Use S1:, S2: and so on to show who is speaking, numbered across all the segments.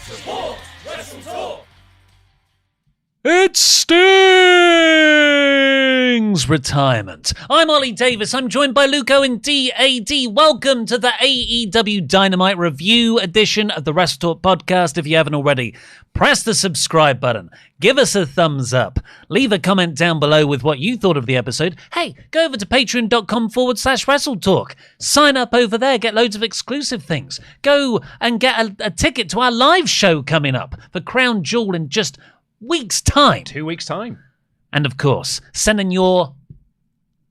S1: Support WrestleTalk!
S2: It's Sting's retirement. I'm Ollie Davis. I'm joined by Luco and DAD. Welcome to the AEW Dynamite Review edition of the WrestleTalk Podcast. If you haven't already, press the subscribe button. Give us a thumbs up. Leave a comment down below with what you thought of the episode. Hey, go over to patreon.com/WrestleTalk. Sign up over there. Get loads of exclusive things. Go and get a ticket to our live show coming up for Crown Jewel in just week's time.
S3: 2 weeks' time.
S2: And of course, send in your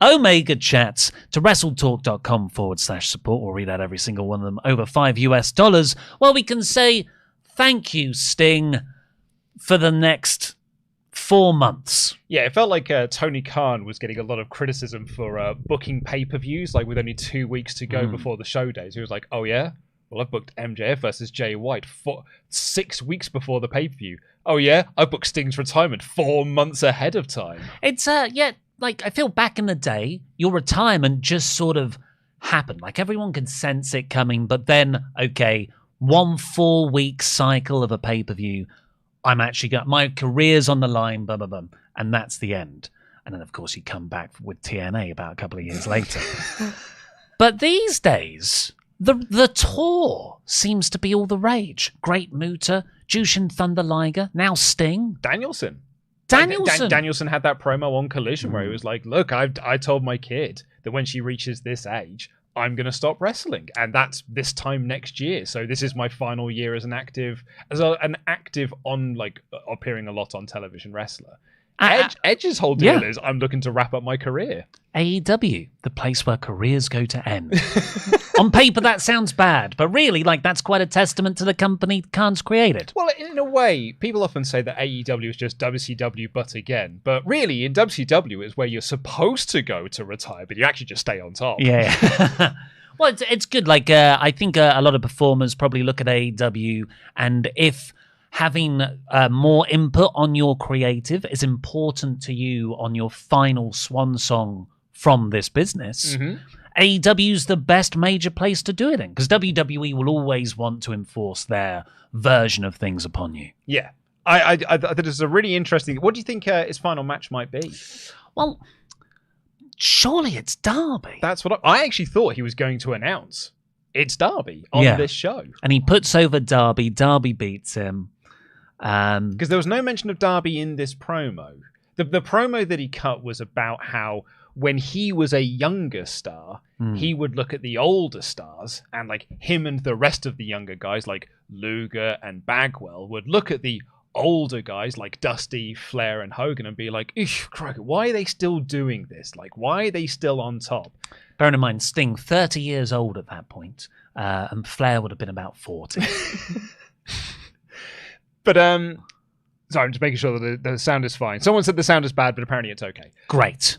S2: OmegaChats to WrestleTalk.com/support. We'll read out every single one of them over $5 while we can say thank you, Sting, for the next 4 months.
S3: Yeah, it felt like Tony Khan was getting a lot of criticism for booking pay-per-views, like with only 2 weeks to go before the show days. He was like, oh yeah? Well, I've booked MJF versus Jay White 6 weeks before the pay-per-view. Oh yeah? I booked Sting's retirement 4 months ahead of time.
S2: It's, like, I feel back in the day, your retirement just sort of happened. Like, everyone could sense it coming, but then, okay, 1 4-week cycle of a pay-per-view, I'm actually got my career's on the line, blah, blah, blah, and that's the end. And then, of course, you come back with TNA about a couple of years later. But these days, the tour seems to be all the rage. Great Muta, Jushin Thunder Liger, now Sting.
S3: Danielson
S2: Danielson
S3: had that promo on Collision where he was like, look, I told my kid that when she reaches this age, I'm going to stop wrestling. And that's this time next year. So this is my final year as an active on, like, appearing a lot on television wrestler. Edge's whole deal is, I'm looking to wrap up my career.
S2: AEW, the place where careers go to end. On paper, that sounds bad, but really, like, that's quite a testament to the company Khan's created.
S3: Well, in a way, people often say that AEW is just WCW, but again. But really, in WCW, is where you're supposed to go to retire, but you actually just stay on top.
S2: Yeah. Well, it's good. Like, I think a lot of performers probably look at AEW, and if having more input on your creative is important to you on your final swan song from this business, AEW's the best major place to do it in, because WWE will always want to enforce their version of things upon you.
S3: Yeah. I think it's a really interesting... What do you think his final match might be?
S2: Well, surely it's Darby.
S3: That's what I actually thought he was going to announce. It's Darby on this show.
S2: And he puts over Darby. Darby beats him.
S3: Because there was no mention of Darby in this promo. The promo that he cut was about how when he was a younger star, he would look at the older stars, and like him and the rest of the younger guys like Luger and Bagwell would look at the older guys like Dusty, Flair, and Hogan and be like, why are they still doing this? Like, why are they still on top?
S2: Bearing in mind, Sting, 30 years old at that point, and Flair would have been about 40.
S3: But, sorry, I'm just making sure that the sound is fine. Someone said the sound is bad, but apparently it's okay.
S2: Great.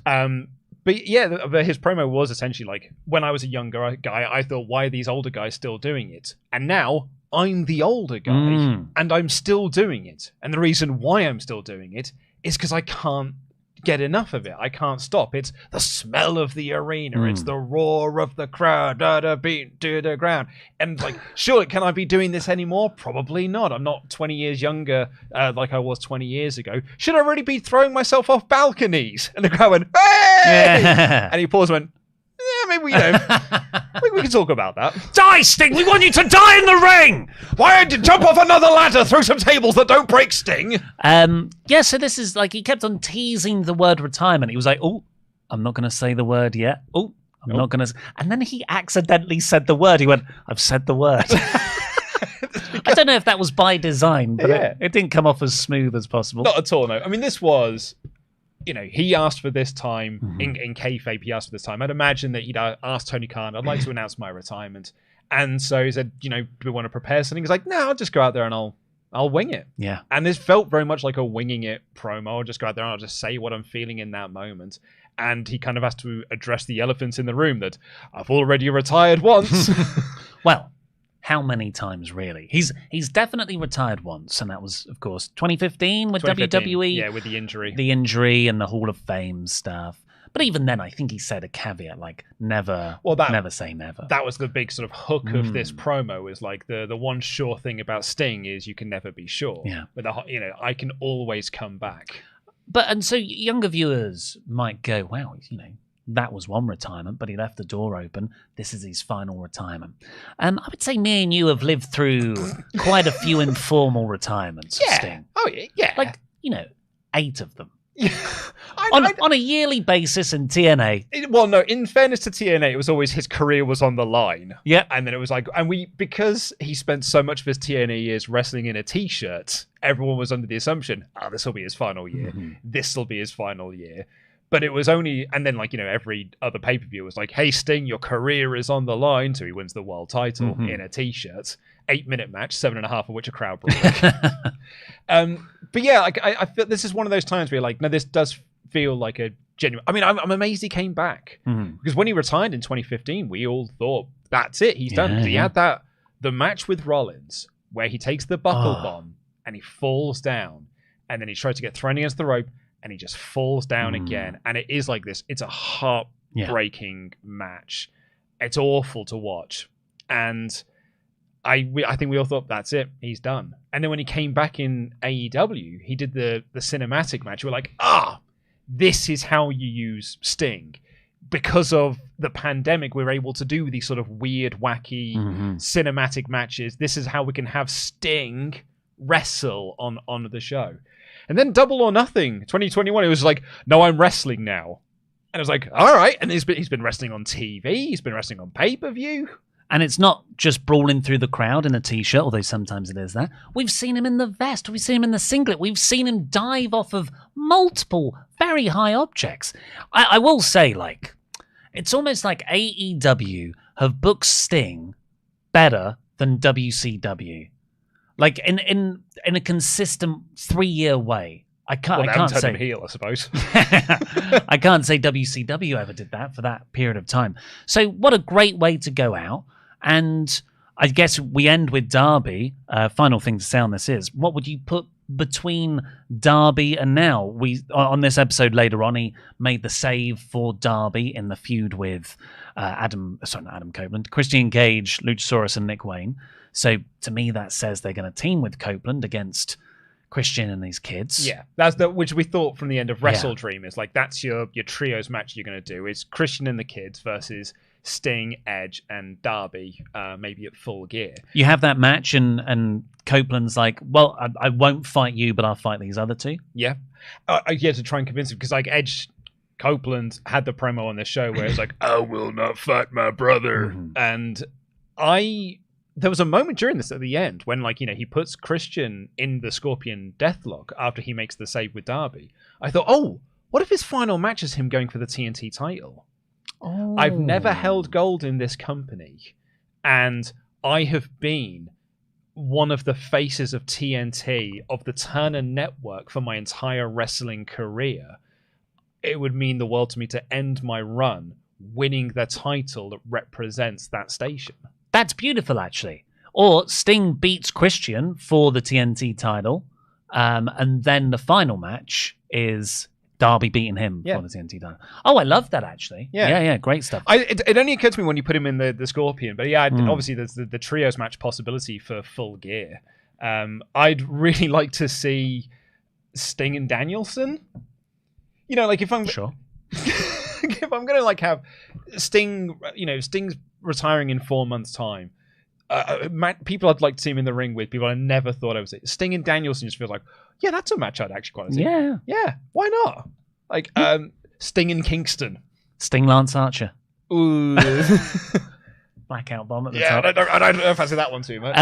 S3: But yeah, his promo was essentially like, when I was a younger guy, I thought, why are these older guys still doing it? And now I'm the older guy, and I'm still doing it. And the reason why I'm still doing it is because I can't get enough of it. I can't stop. It's the smell of the arena. It's the roar of the crowd. Beat to the ground. And like, sure, can I be doing this anymore? Probably not. I'm not 20 years younger like I was 20 years ago. Should I really be throwing myself off balconies? And the crowd went, hey! And he paused and went, yeah, maybe we don't. we can talk about that.
S2: Die, Sting! We want you to die in the ring!
S3: Why did you jump off another ladder through some tables that don't break, Sting?
S2: Yeah, so this is like, he kept on teasing the word retirement. He was like, oh, I'm not going to say the word yet. Oh, I'm not going to... And then he accidentally said the word. He went, I've said the word. I don't know if that was by design, but it didn't come off as smooth as possible.
S3: Not at all, no. I mean, this was... You know, he asked for this time in kayfabe. He asked for this time. I'd imagine that he'd asked Tony Khan, I'd like to announce my retirement. And so he said, you know, do we want to prepare something? He's like, no, I'll just go out there and I'll wing it.
S2: Yeah.
S3: And this felt very much like a winging it promo. I'll just go out there and I'll just say what I'm feeling in that moment. And he kind of has to address the elephants in the room that I've already retired once.
S2: Well, how many times, really? He's definitely retired once, and that was, of course, 2015 with WWE.
S3: Yeah, with the injury.
S2: The injury and the Hall of Fame stuff. But even then, I think he said a caveat like never say never.
S3: That was the big sort of hook of this promo, is like the one sure thing about Sting is you can never be sure.
S2: Yeah.
S3: But I can always come back.
S2: And so younger viewers might go, wow, that was one retirement, but he left the door open. This is his final retirement. I would say me and you have lived through quite a few informal retirements of Sting.
S3: Oh, yeah.
S2: Like, 8 of them. On a yearly basis in TNA.
S3: Well, no, in fairness to TNA, it was always his career was on the line.
S2: Yeah.
S3: And then it was like, because he spent so much of his TNA years wrestling in a t-shirt, everyone was under the assumption, this will be his final year. Mm-hmm. This will be his final year. But it was only, and then every other pay-per-view was like, hey, Sting, your career is on the line. So he wins the world title in a t-shirt. 8-minute match, 7.5 of which a crowd broke. But yeah, I feel this is one of those times where you're like, no, this does feel like a genuine. I mean, I'm amazed he came back because when he retired in 2015, we all thought that's it, he's done. He had the match with Rollins where he takes the buckle bomb and he falls down, and then he tries to get thrown against the rope and he just falls down again. And it is like this. It's a heartbreaking match. It's awful to watch, and I think we all thought that's it, he's done. And then when he came back in AEW, he did the cinematic match. We're like, this is how you use Sting. Because of the pandemic, we're able to do these sort of weird, wacky cinematic matches. This is how we can have Sting wrestle on the show. And then Double or Nothing, 2021, it was like, no, I'm wrestling now. And I was like, all right. And he's been wrestling on TV. He's been wrestling on pay-per-view.
S2: And it's not just brawling through the crowd in a t-shirt, although sometimes it is that. We've seen him in the vest. We've seen him in the singlet. We've seen him dive off of multiple very high objects. I will say, it's almost like AEW have booked Sting better than WCW. Like, in a consistent 3-year way. I can't say
S3: him heel, I suppose.
S2: I can't say WCW ever did that for that period of time. So what a great way to go out. And I guess we end with Darby. Final thing to say on this is, what would you put between Darby and now? We on this episode later on, he made the save for Darby in the feud with Adam Copeland, Christian Cage, Luchasaurus, and Nick Wayne. So to me, that says they're going to team with Copeland against Christian and these kids. Yeah,
S3: that's which we thought from the end of Wrestle Dream is like, that's your trios match you're going to do. It's Christian and the kids versus Sting, Edge, and Darby, maybe at Full Gear.
S2: You have that match, and Copeland's like, well, I won't fight you, but I'll fight these other two.
S3: Yeah. To try and convince him, because Edge Copeland had the promo on the show where it's like, I will not fight my brother. And there was a moment during this at the end when, he puts Christian in the Scorpion Deathlock after he makes the save with Darby. I thought, what if his final match is him going for the TNT title? I've never held gold in this company, and I have been one of the faces of TNT, of the Turner Network, for my entire wrestling career. It would mean the world to me to end my run winning the title that represents that station.
S2: That's beautiful, actually. Or Sting beats Christian for the TNT title, and then the final match is Darby beating him for the TNT title. Oh, I love that, actually. Yeah, great stuff.
S3: It only occurred to me when you put him in the Scorpion, but obviously there's the trios match possibility for Full Gear. I'd really like to see Sting and Danielson. If I'm...
S2: Sure.
S3: If I'm going to have Sting, Sting's retiring in 4 months' time. People I'd like to see him in the ring with, people I never thought I would see. Sting and Danielson just feels like, that's a match I'd actually quite see. Yeah, why not? Sting and Kingston.
S2: Sting Lance Archer.
S3: Ooh.
S2: Blackout bomb at the top.
S3: I don't know if I see that one too much.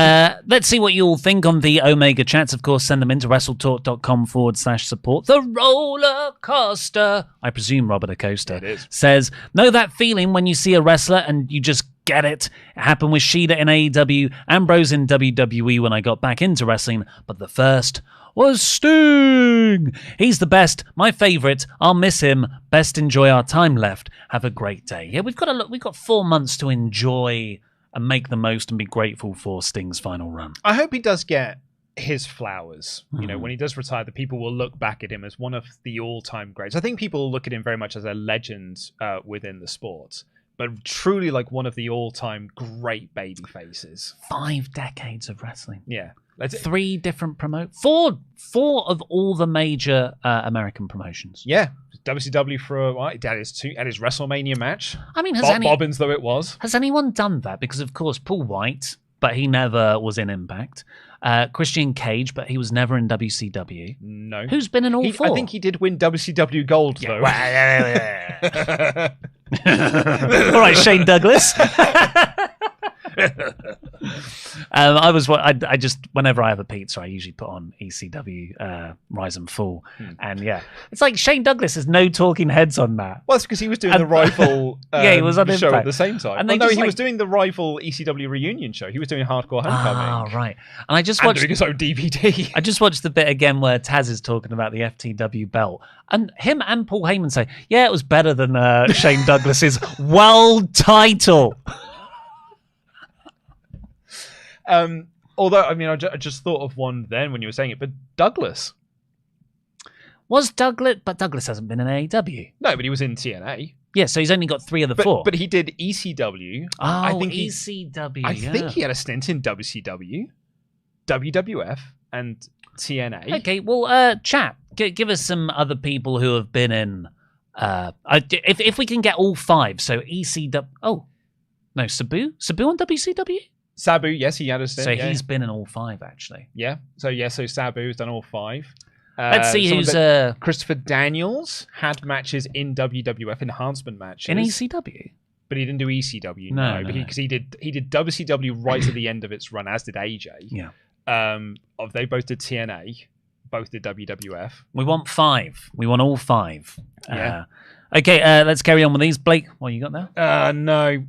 S2: Let's see what you all think on the Omega chats. Of course, send them into WrestleTalk.com/support. The roller coaster, I presume Robert Acosta, says, know that feeling when you see a wrestler and you just get it. It happened with Shida in AEW, Ambrose in WWE when I got back into wrestling, but the first was Sting. He's the best, my favourite. I'll miss him. Best enjoy our time left. Have a great day. Yeah, we've got 4 months to enjoy and make the most and be grateful for Sting's final run.
S3: I hope he does get his flowers. You know, when he does retire, the people will look back at him as one of the all-time greats. I think people look at him very much as a legend within the sport, but truly like one of the all-time great baby faces.
S2: 5 decades of wrestling.
S3: Yeah.
S2: 3 different four of all the major American promotions.
S3: Yeah. WCW for at his WrestleMania match.
S2: I mean,
S3: Bobbins though it was.
S2: Has anyone done that? Because of course, Paul White, but he never was in Impact. Christian Cage, but he was never in WCW.
S3: No.
S2: Who's been in all 4?
S3: I think he did win WCW gold though.
S2: All right, Shane Douglas. I just whenever I have a pizza, I usually put on ECW Rise and Fall, and yeah, it's like Shane Douglas has no talking heads on that.
S3: Well, it's because he was doing the rival
S2: he was on
S3: show
S2: Impact
S3: at the same time.
S2: And he
S3: was doing the rival ECW reunion show. He was doing Hardcore Homecoming.
S2: Oh, right. And I just watched
S3: doing his own DVD.
S2: I just watched the bit again where Taz is talking about the FTW belt, and him and Paul Heyman say, "Yeah, it was better than Shane Douglas's world title."
S3: Although, I mean, I just thought of one then when you were saying it, but Douglas.
S2: Was Douglas... But Douglas hasn't been in AEW.
S3: No, but he was in TNA.
S2: Yeah, so he's only got 3 of the 4.
S3: But he did ECW.
S2: Oh, I think ECW,
S3: I think he had a stint in WCW, WWF, and TNA.
S2: Okay, well, chat, give us some other people who have been in... if we can get all 5, so ECW... Oh, no, Sabu? Sabu on WCW?
S3: Sabu, yes, he had a stint.
S2: So he's been in all 5, actually.
S3: Yeah. So Sabu's done all 5.
S2: Let's see who's...
S3: Christopher Daniels had matches in WWF, enhancement matches.
S2: In ECW?
S3: But he didn't do ECW,
S2: no.
S3: Because he did WCW right at the end of its run, as did AJ.
S2: Yeah.
S3: They both did TNA, both did WWF.
S2: We want 5. We want all 5.
S3: Yeah.
S2: Okay, let's carry on with these. Blake, what you got there?
S3: No.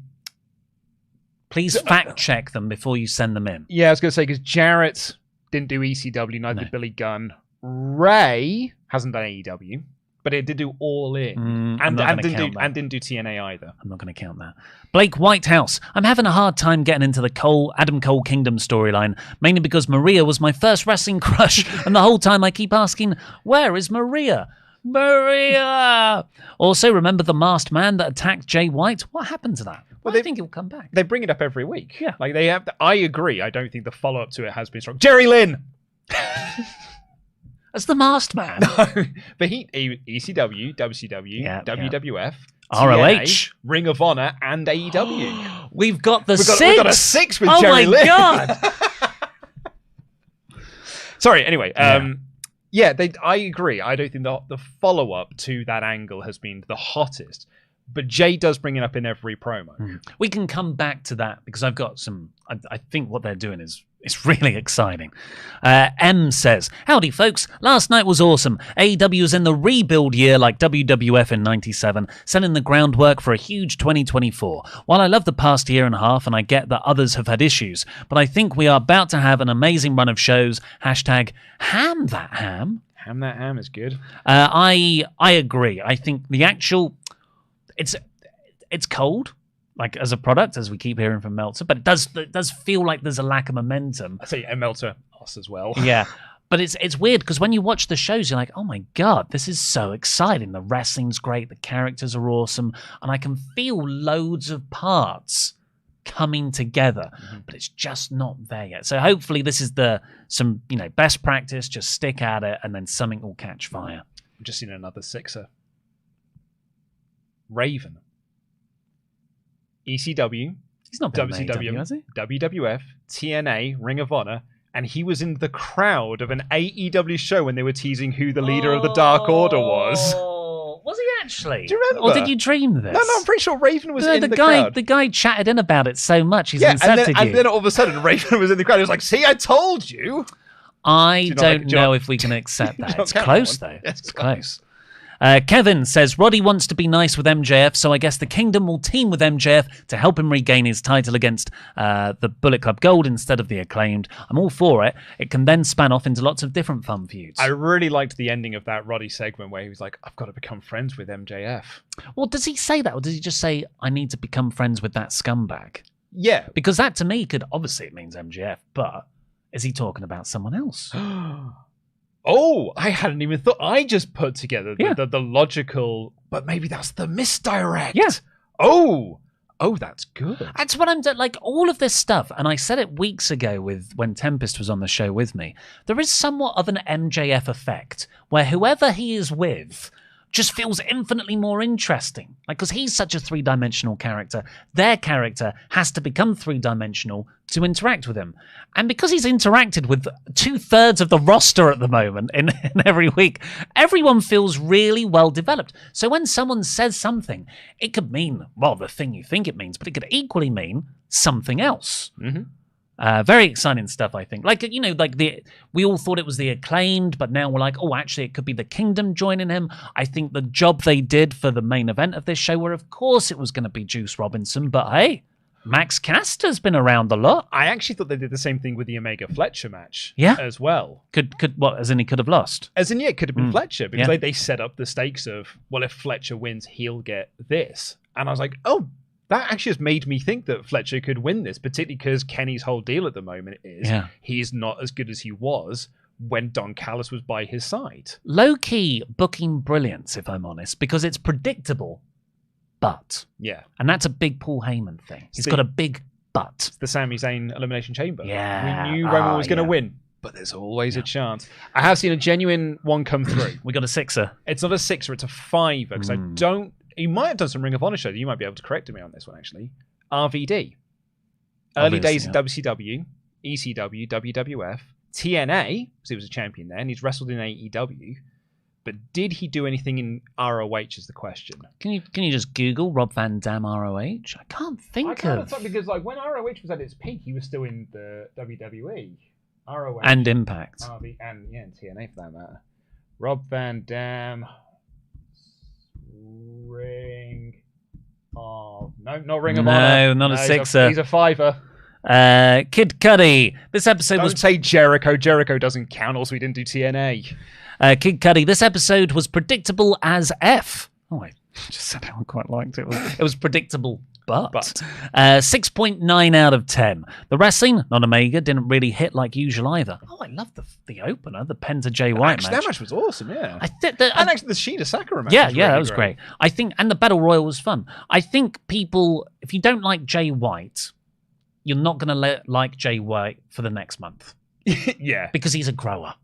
S2: Please fact check them before you send them in.
S3: Yeah, I was going to say, because Jarrett didn't do ECW, neither did Billy Gunn. Ray hasn't done AEW, but it did do All In. And didn't do TNA either.
S2: I'm not going to count that. Blake Whitehouse. I'm having a hard time getting into the Adam Cole Kingdom storyline, mainly because Maria was my first wrestling crush, and the whole time I keep asking, where is Maria? Maria! Also, remember the masked man that attacked Jay White? What happened to that? Well, I think he'll come back.
S3: They bring it up every week.
S2: Yeah.
S3: Like they have. I agree. I don't think the follow-up to it has been strong. Jerry Lynn!
S2: As the masked man?
S3: No. But ECW, WCW, WWF,
S2: ROH,
S3: TNA, Ring of Honor, and AEW.
S2: We've got 6.
S3: We've got a 6 with Jerry Lynn.
S2: Oh my God!
S3: Sorry, anyway. I agree. I don't think the follow-up to that angle has been the hottest. But Jay does bring it up in every promo.
S2: We can come back to that because I've got some... I think what they're doing is really exciting. M says, howdy folks, last night was awesome. AEW is in the rebuild year like WWF in 97, setting the groundwork for a huge 2024. While I love the past year and a half and I get that others have had issues, but I think we are about to have an amazing run of shows. Hashtag ham that ham.
S3: Ham that ham is good.
S2: I agree. I think the actual... It's cold, like as a product, as we keep hearing from Meltzer, but it does feel like there's a lack of momentum.
S3: I say Meltzer, us as well.
S2: Yeah, but it's weird because when you watch the shows, you're like, oh my God, this is so exciting. The wrestling's great, the characters are awesome, and I can feel loads of parts coming together, but it's just not there yet. So hopefully this is some best practice. Just stick at it, and then something will catch fire.
S3: I've just seen another 6er. Raven. ECW.
S2: He's not been
S3: WCW,
S2: AEW, has he?
S3: WWF, TNA, Ring of Honor, and he was in the crowd of an AEW show when they were teasing who the leader of the Dark Order was.
S2: Was he actually?
S3: Do you remember?
S2: Or did you dream this?
S3: No, I'm pretty sure Raven was in the crowd.
S2: The guy chatted in about it so much, he's incepted you.
S3: And then all of a sudden, Raven was in the crowd. He was like, see, I told you.
S2: I don't know if we can accept that. It's close, though. It's close. Kevin says, Roddy wants to be nice with MJF, so I guess the Kingdom will team with MJF to help him regain his title against the Bullet Club Gold instead of the Acclaimed. I'm all for it. It can then span off into lots of different fun feuds.
S3: I really liked the ending of that Roddy segment where he was like, I've got to become friends with MJF.
S2: Well, does he say that, or does he just say, I need to become friends with that scumbag?
S3: Yeah.
S2: Because that, to me, it means MJF, but Is he talking about someone else?
S3: Oh, I hadn't even thought. I just put together
S2: Yeah.
S3: the logical, but maybe that's the misdirect.
S2: Yeah.
S3: Oh, that's good.
S2: That's what I'm doing. Like, all of this stuff, and I said it weeks ago when Tempest was on the show with me, there is somewhat of an MJF effect where whoever he is with just feels infinitely more interesting. Like, because he's such a three-dimensional character, their character has to become three-dimensional to interact with him. And because he's interacted with 2/3 of the roster at the moment in every week, everyone feels really well developed. So when someone says something, it could mean, well, the thing you think it means, but it could equally mean something else.
S3: Mm-hmm.
S2: Very exciting stuff, I think. Like, we all thought it was the Acclaimed, but now we're like, oh, actually, it could be the Kingdom joining him. I think the job they did for the main event of this show, where of course it was going to be Juice Robinson, but hey, Max Caster's been around a lot.
S3: I actually thought they did the same thing with the Omega Fletcher match, as well.
S2: Could what? As in he could have lost.
S3: As in, yeah, it could have been Fletcher, because
S2: Yeah.
S3: they set up the stakes of, well, if Fletcher wins, he'll get this, and I was like, oh. That actually has made me think that Fletcher could win this, particularly because Kenny's whole deal at the moment is he's not as good as he was when Don Callis was by his side.
S2: Low-key booking brilliance, if I'm honest, because it's predictable, but.
S3: Yeah.
S2: And that's a big Paul Heyman thing. He's got a big but.
S3: It's the Sami Zayn Elimination Chamber.
S2: Yeah.
S3: We knew Roman was going to win, but there's always a chance. I have seen a genuine one come through.
S2: We got a 6er.
S3: It's not a 6er, it's a 5er, because I don't... He might have done some Ring of Honor shows. You might be able to correct me on this one, actually. RVD. Early days in WCW, ECW, WWF, TNA, because he was a champion there, and he's wrestled in AEW. But did he do anything in ROH is the question.
S2: Can you just Google Rob Van Dam ROH? I can't think of...
S3: because like when ROH was at its peak, he was still in the WWE. ROH.
S2: And Impact.
S3: And TNA for that matter. Rob Van Dam... Ring of... No, not Ring of Honor.
S2: No, not a 6er.
S3: He's a 5er.
S2: Kid Cudi. This episode
S3: Don't say Jericho. Jericho doesn't count. Also, we didn't do TNA.
S2: Kid Cudi. This episode was predictable as F. Oh, I just said I quite liked it. It was predictable, but 6.9 out of 10. The wrestling, not Omega, didn't really hit like usual either. Oh, I love the opener, the Penta Jay White match.
S3: That match was awesome, yeah.
S2: And
S3: actually, the Shida Sakura match.
S2: Yeah,
S3: was
S2: that was great. I think, and the Battle Royal was fun. I think people, if you don't like Jay White, you're not going to like Jay White for the next month.
S3: Yeah.
S2: Because he's a grower.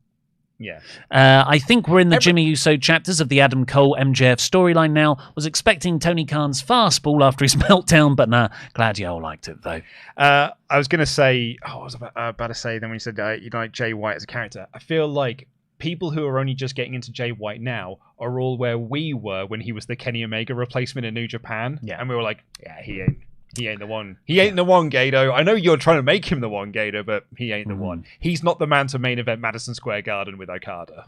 S3: Yeah.
S2: I think we're in the Jimmy Uso chapters of the Adam Cole MJF storyline now. Was expecting Tony Khan's fastball after his meltdown, but nah, glad you all liked it though.
S3: I was going to say, I was about to say then when you said you like Jay White as a character, I feel like people who are only just getting into Jay White now are all where we were when he was the Kenny Omega replacement in New Japan.
S2: Yeah.
S3: And we were like, yeah, he ain't the one. He ain't the one, Gato. I know you're trying to make him the one, Gato, but he ain't the one. He's not the man to main event Madison Square Garden with Okada.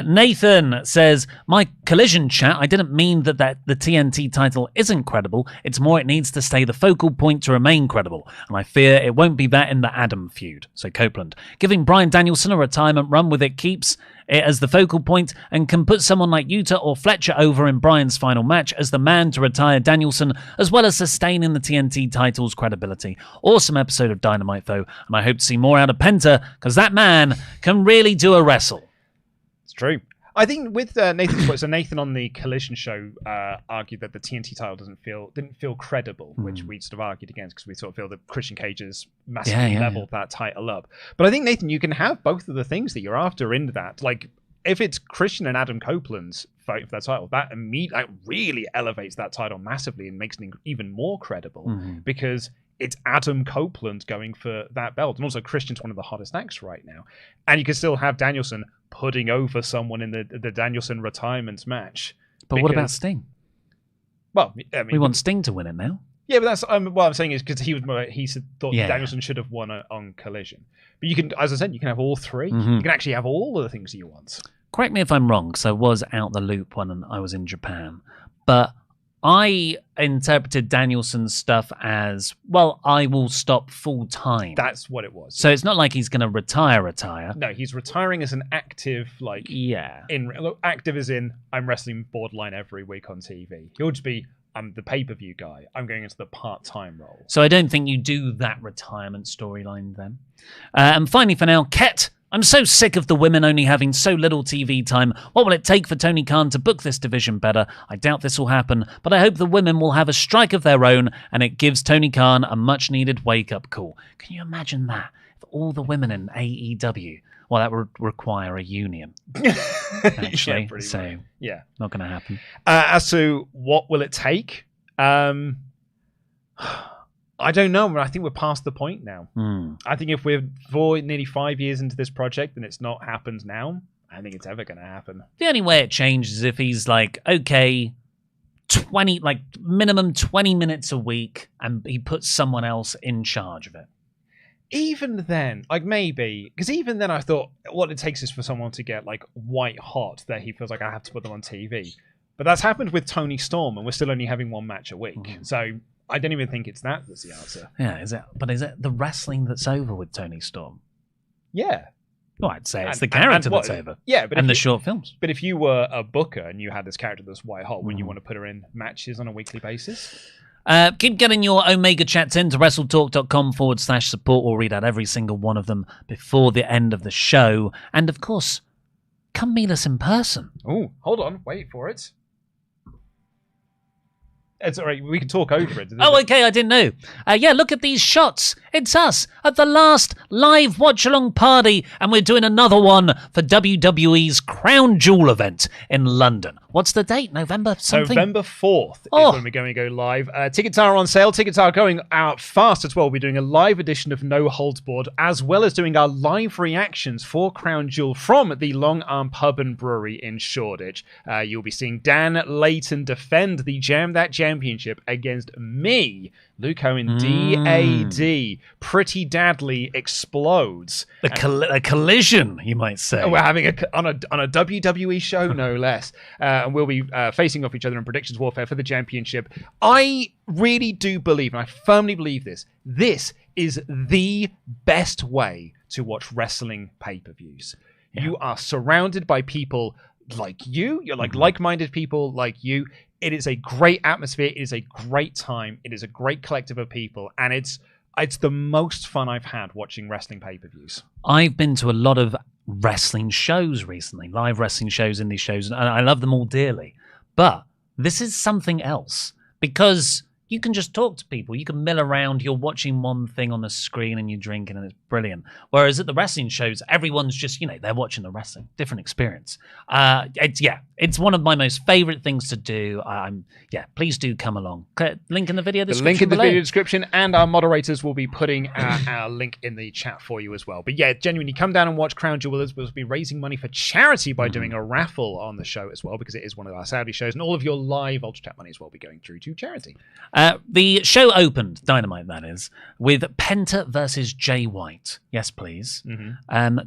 S2: Nathan says, my Collision chat, I didn't mean that the TNT title isn't credible. It's more it needs to stay the focal point to remain credible. And I fear it won't be that in the Adam feud. So Copeland. Giving Bryan Danielson a retirement run with it keeps it as the focal point and can put someone like Yuta or Fletcher over in Bryan's final match as the man to retire Danielson, as well as sustaining the TNT title's credibility. Awesome episode of Dynamite, though, and I hope to see more out of Penta, because that man can really do a wrestle.
S3: It's true. I think with Nathan's point, so Nathan on the Collision show argued that the TNT title didn't feel credible, which we sort of argued against because we sort of feel that Christian Cage has massively leveled that title up. But I think, Nathan, you can have both of the things that you're after in that. Like, if it's Christian and Adam Copeland's fight for that title, that really elevates that title massively and makes it even more credible because it's Adam Copeland going for that belt. And also Christian's one of the hottest acts right now. And you can still have Danielson putting over someone in the Danielson retirement match.
S2: But what about Sting?
S3: Well, I mean,
S2: we want Sting to win it now.
S3: Yeah, but that's what I'm saying is because he thought Danielson should have won on Collision. But you can, as I said, you can have all three. You can actually have all of the things you want.
S2: Correct me if I'm wrong, because I was out the loop when I was in Japan. But I interpreted Danielson's stuff as, well, I will stop full time.
S3: That's what it was.
S2: So it's not like he's going to retire.
S3: No, he's retiring as an active, active as in, I'm wrestling Borderline every week on TV. He'll just be I'm the pay-per-view guy. I'm going into the part-time role.
S2: So I don't think you do that retirement storyline then. And finally for now, Ket, I'm so sick of the women only having so little TV time. What will it take for Tony Khan to book this division better? I doubt this will happen, but I hope the women will have a strike of their own and it gives Tony Khan a much-needed wake-up call. Can you imagine that? If all the women in AEW... Well, that would require a union, actually.
S3: Yeah,
S2: not going to happen.
S3: As to what will it take, I don't know. I think we're past the point now. I think if we're nearly 5 years into this project and it's not happened now, I don't think it's ever going to happen.
S2: The only way it changes is if he's like, okay, minimum 20 minutes a week, and he puts someone else in charge of it.
S3: Even then, maybe, because even then I thought what it takes is for someone to get white hot that he feels like I have to put them on TV. But that's happened with Toni Storm, and we're still only having one match a week. So I don't even think it's that's the answer.
S2: Yeah, is it? But is it the wrestling that's over with Toni Storm?
S3: Yeah.
S2: Well, I'd say it's the character that's over.
S3: Yeah, but
S2: the short films.
S3: But if you were a booker and you had this character that's white hot, wouldn't you want to put her in matches on a weekly basis?
S2: Keep getting your Omega chats into WrestleTalk.com/support. We'll read out every single one of them before the end of the show. And of course, come meet us in person.
S3: Oh, hold on. Wait for it. It's all right. We can talk over it.
S2: Oh, okay. I didn't know. Yeah, look at these shots. It's us at the last live watch-along party, and we're doing another one for WWE's Crown Jewel event in London. What's the date? November something?
S3: November 4th is when we're going to go live. Tickets are on sale. Tickets are going out fast as well. We're doing a live edition of No Holds Barred, as well as doing our live reactions for Crown Jewel from the Long Arm Pub and Brewery in Shoreditch. You'll be seeing Dan Layton defend the Jam That Championship against me, Luke Owen, DAD. Pretty Dadly explodes.
S2: A collision, you might say.
S3: We're having on a WWE show, no less. And we'll be facing off each other in predictions warfare for the championship. I really do believe, and I firmly believe this is the best way to watch wrestling pay-per-views. Yeah. You are surrounded by people like you. You're like-minded people like you. It is a great atmosphere. It is a great time. It is a great collective of people. And it's the most fun I've had watching wrestling pay-per-views.
S2: I've been to a lot of wrestling shows recently, live wrestling shows, indie shows, and I love them all dearly. But this is something else because you can just talk to people. You can mill around. You're watching one thing on the screen and you're drinking and it's brilliant. Whereas at the wrestling shows, everyone's just, they're watching the wrestling. Different experience. It's one of my most favorite things to do. Please do come along. Link in the video description.
S3: The link in the
S2: below.
S3: video description, and our moderators will be putting our link in the chat for you as well. But yeah, genuinely come down and watch Crown Jewel. We'll be raising money for charity by doing a raffle on the show as well, because it is one of our Saudi shows, and all of your live Ultra Chat money as well will be going through to charity.
S2: The show opened, Dynamite that is, with Penta versus Jay White. Yes, please.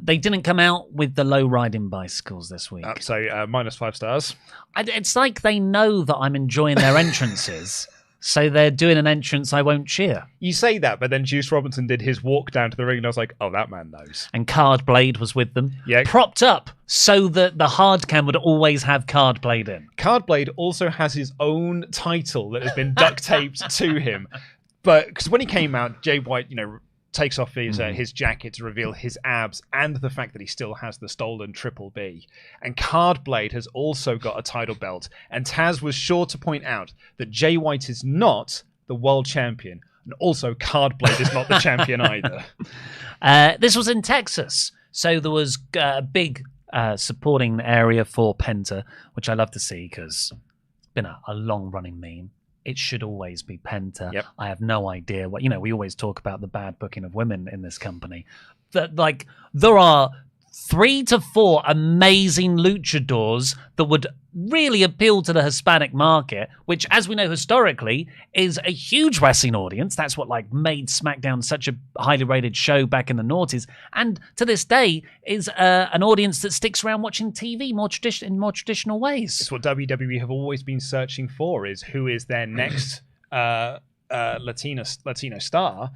S2: They didn't come out with the low riding bicycles this week.
S3: So -5 stars.
S2: It's like they know that I'm enjoying their entrances, so they're doing an entrance I won't cheer.
S3: You say that, but then Juice Robinson did his walk down to the ring, and I was like, oh, that man knows.
S2: And Card Blade was with them, propped up so that the hard cam would always have Card Blade in.
S3: Card Blade also has his own title that has been duct taped to him. But because when he came out, Jay White, takes off his jacket to reveal his abs and the fact that he still has the stolen Triple B. And Card Blade has also got a title belt. And Taz was sure to point out that Jay White is not the world champion. And also Card Blade is not the champion either.
S2: This was in Texas. So there was a big supporting area for Penta, which I love to see because it's been a long-running meme. It should always be Penta.
S3: Yep.
S2: I have no idea what, we always talk about the bad booking of women in this company. That there are 3 to 4 amazing luchadors that would really appeal to the Hispanic market, which, as we know historically, is a huge wrestling audience. That's what made SmackDown such a highly rated show back in the noughties, and to this day is an audience that sticks around watching TV in more traditional ways.
S3: It's what WWE have always been searching for: is who is their next Latino star.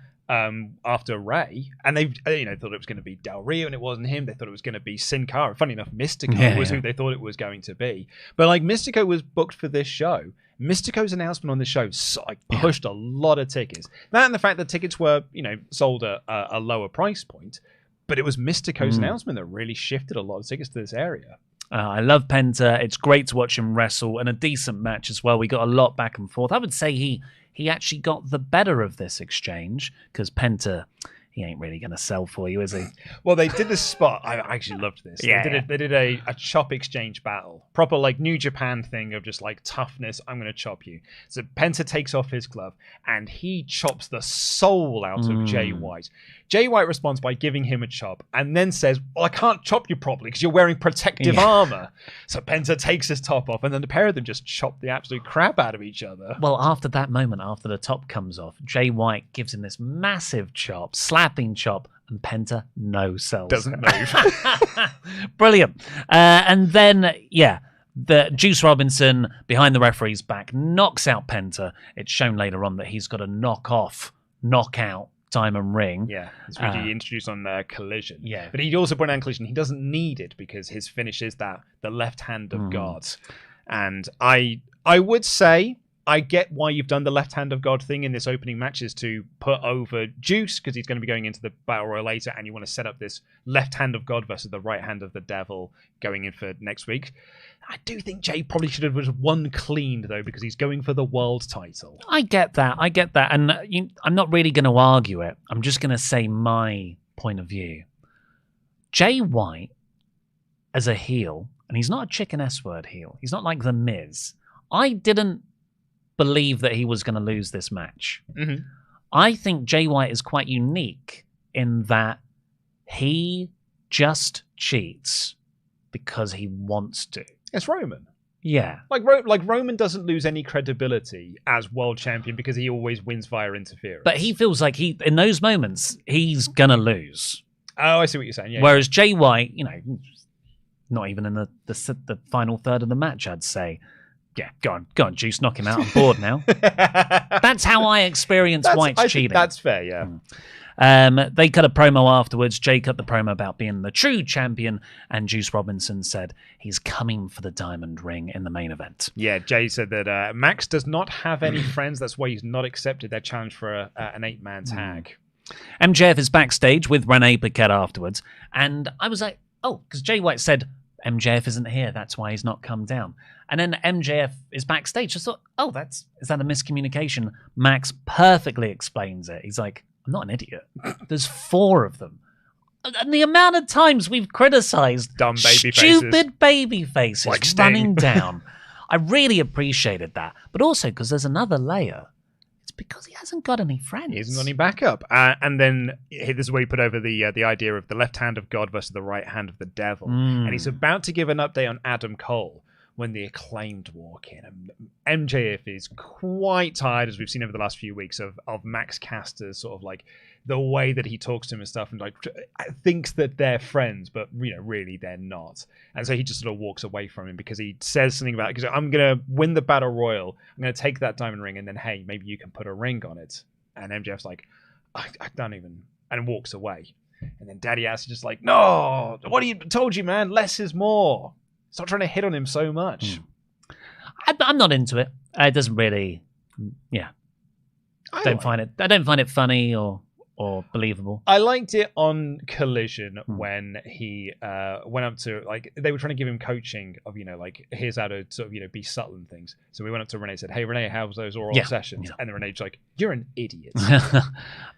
S3: After Ray, and they thought it was going to be Del Rio, and it wasn't him. They thought it was going to be Sin Cara. Funny enough, Mystico was who they thought it was going to be. But Mystico was booked for this show, Mystico's announcement on the show pushed a lot of tickets. That and the fact that tickets were, sold at a lower price point, but it was Mystico's announcement that really shifted a lot of tickets to this area.
S2: I love Penta. It's great to watch him wrestle, and a decent match as well. We got a lot back and forth. I would say he actually got the better of this exchange, because Penta, he ain't really going to sell for you, is he?
S3: Well, they did this spot. I actually loved this.
S2: Yeah.
S3: They did a chop exchange battle. Proper New Japan thing of just toughness. I'm going to chop you. So Penta takes off his glove and he chops the soul out of Jay White. Jay White responds by giving him a chop and then says, well, I can't chop you properly because you're wearing protective armor. So Penta takes his top off and then the pair of them just chop the absolute crap out of each other.
S2: Well, after that moment, after the top comes off, Jay White gives him this massive chop, slapping chop, and Penta no sells.
S3: Doesn't move.
S2: Brilliant. And then, the Juice Robinson, behind the referee's back, knocks out Penta. It's shown later on that he's got a knockout diamond ring.
S3: Yeah, it's really introduced on Collision.
S2: Yeah.
S3: But he also pointed out on Collision, he doesn't need it because his finish is the left hand of God. And I would say, I get why you've done the left hand of God thing in this opening match, is to put over Juice because he's going to be going into the Battle Royal later, and you want to set up this left hand of God versus the right hand of the devil going in for next week. I do think Jay probably should have just won clean, though, because he's going for the world title.
S2: I get that. And I'm not really going to argue it. I'm just going to say my point of view. Jay White, as a heel, and he's not a chicken S-word heel. He's not like The Miz. I didn't believe that he was going to lose this match.
S3: Mm-hmm.
S2: I think Jay White is quite unique in that he just cheats because he wants to.
S3: It's Roman.
S2: Yeah.
S3: Like Roman doesn't lose any credibility as world champion because he always wins via interference.
S2: But he feels like in those moments, he's going to lose.
S3: Oh, I see what you're saying. Yeah.
S2: Whereas Jay White, not even in the final third of the match, I'd say. Yeah, go on, Juice, knock him out. I'm bored now. That's how I experience White's cheating.
S3: That's fair, yeah.
S2: They cut a promo afterwards. Jay cut the promo about being the true champion, and Juice Robinson said he's coming for the diamond ring in the main event.
S3: Yeah, Jay said that Max does not have any friends. That's why he's not accepted their challenge for an 8-man tag.
S2: MJF is backstage with Renee Paquette afterwards, and I was like, oh, because Jay White said MJF isn't here, that's why he's not come down. And then MJF is backstage. I thought, oh, is that a miscommunication? Max perfectly explains it. He's like, I'm not an idiot. There's 4 of them. And the amount of times we've criticized
S3: dumb baby
S2: stupid baby faces
S3: like
S2: running down. I really appreciated that. But also because there's another layer. It's because he hasn't got any friends.
S3: He hasn't got any backup. And then this is where he put over the idea of the left hand of God versus the right hand of the devil. And he's about to give an update on Adam Cole when the Acclaimed walk in. And MJF is quite tired, as we've seen over the last few weeks, of Max Caster's sort of the way that he talks to him and stuff, and thinks that they're friends, but really they're not. And so he just sort of walks away from him because he says something about, because I'm going to win the Battle Royal, I'm going to take that diamond ring, and then, hey, maybe you can put a ring on it. And MJF's like, I don't even, and walks away. And then Daddy Ass is just like, no, what told you, man, less is more. Stop trying to hit on him so much.
S2: I'm not into it. It doesn't really, I don't find it funny or believable.
S3: I liked it on Collision when he went up to, they were trying to give him coaching of, here's how to sort of, be subtle and things. So we went up to Renee and said, hey, Renee, how's those oral sessions? Yeah. And then Renee's like, you're an idiot.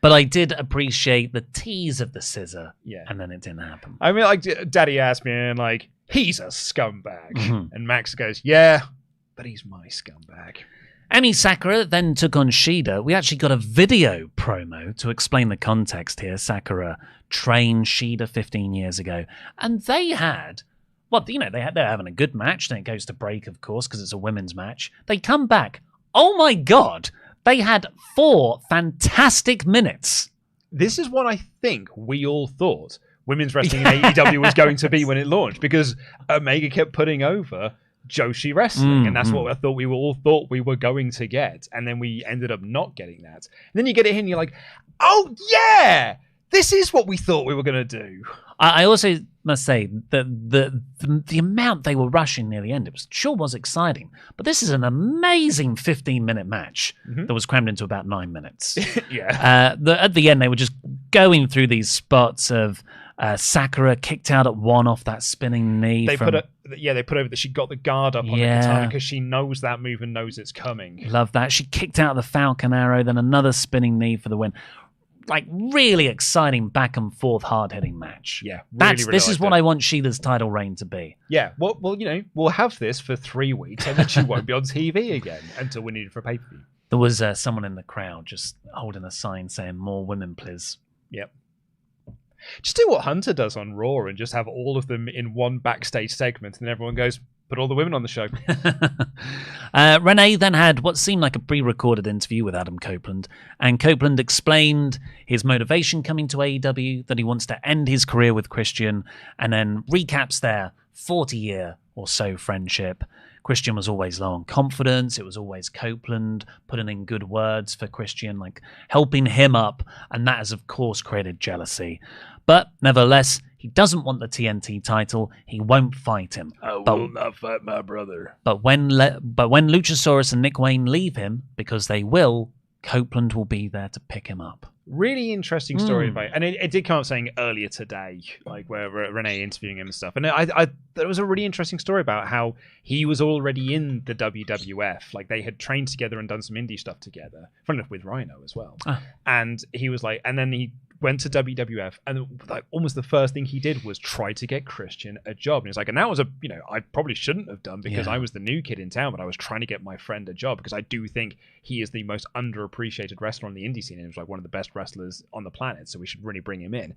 S2: But I did appreciate the tease of the scissor.
S3: Yeah.
S2: And then it didn't happen.
S3: I mean, Daddy asked me, and he's a scumbag. And Max goes, yeah, but he's my scumbag.
S2: Emi Sakura then took on Shida. We actually got a video promo to explain the context here. Sakura trained Shida 15 years ago. And they had, they're having a good match. Then it goes to break, of course, because it's a women's match. They come back. Oh my God. They had 4 fantastic minutes.
S3: This is what I think we all thought women's wrestling in AEW was going to be when it launched, because Omega kept putting over Joshi wrestling, and that's what I thought we all thought we were going to get, and then we ended up not getting that. And then you get it in, and you're like, oh yeah, this is what we thought we were going to do.
S2: I also must say the amount they were rushing near the end, it was exciting. But this is an amazing 15-minute match that was crammed into about 9 minutes.
S3: Yeah.
S2: At the end, they were just going through these spots of Sakura kicked out at one off that spinning knee.
S3: They put over that she got the guard up on it at the time because she knows that move and knows it's coming.
S2: Love that. She kicked out the Falcon Arrow, then another spinning knee for the win. Like, really exciting back and forth, hard-hitting match.
S3: Yeah,
S2: this is what I want Shida's title reign to be.
S3: Yeah, well, we'll have this for 3 weeks, and then she won't be on TV again until we need it for pay-per-view.
S2: There was someone in the crowd just holding a sign saying, "More women, please."
S3: Yep. Just do what Hunter does on Raw and just have all of them in one backstage segment, and everyone goes, put all the women on the show.
S2: Renee then had what seemed like a pre-recorded interview with Adam Copeland, and Copeland explained his motivation coming to AEW, that he wants to end his career with Christian, and then recaps their 40-year or so friendship. Christian was always low on confidence. It was always Copeland putting in good words for Christian, like helping him up, and that has, of course, created jealousy. But nevertheless, he doesn't want the TNT title. He won't fight him.
S3: I will not fight my brother.
S2: But when Luchasaurus and Nick Wayne leave him, because they will, Copeland will be there to pick him up.
S3: Really interesting story about, and it did come up saying earlier today, like where Renee interviewing him and stuff. And there was a really interesting story about how he was already in the WWF, like they had trained together and done some indie stuff together, funny enough with Rhino as well. And he was like, and then he went to WWF, and like almost the first thing he did was try to get Christian a job. And he's like, and that was I probably shouldn't have done because I was the new kid in town, but I was trying to get my friend a job because I do think he is the most underappreciated wrestler on the indie scene. And he was like one of the best wrestlers on the planet, so we should really bring him in.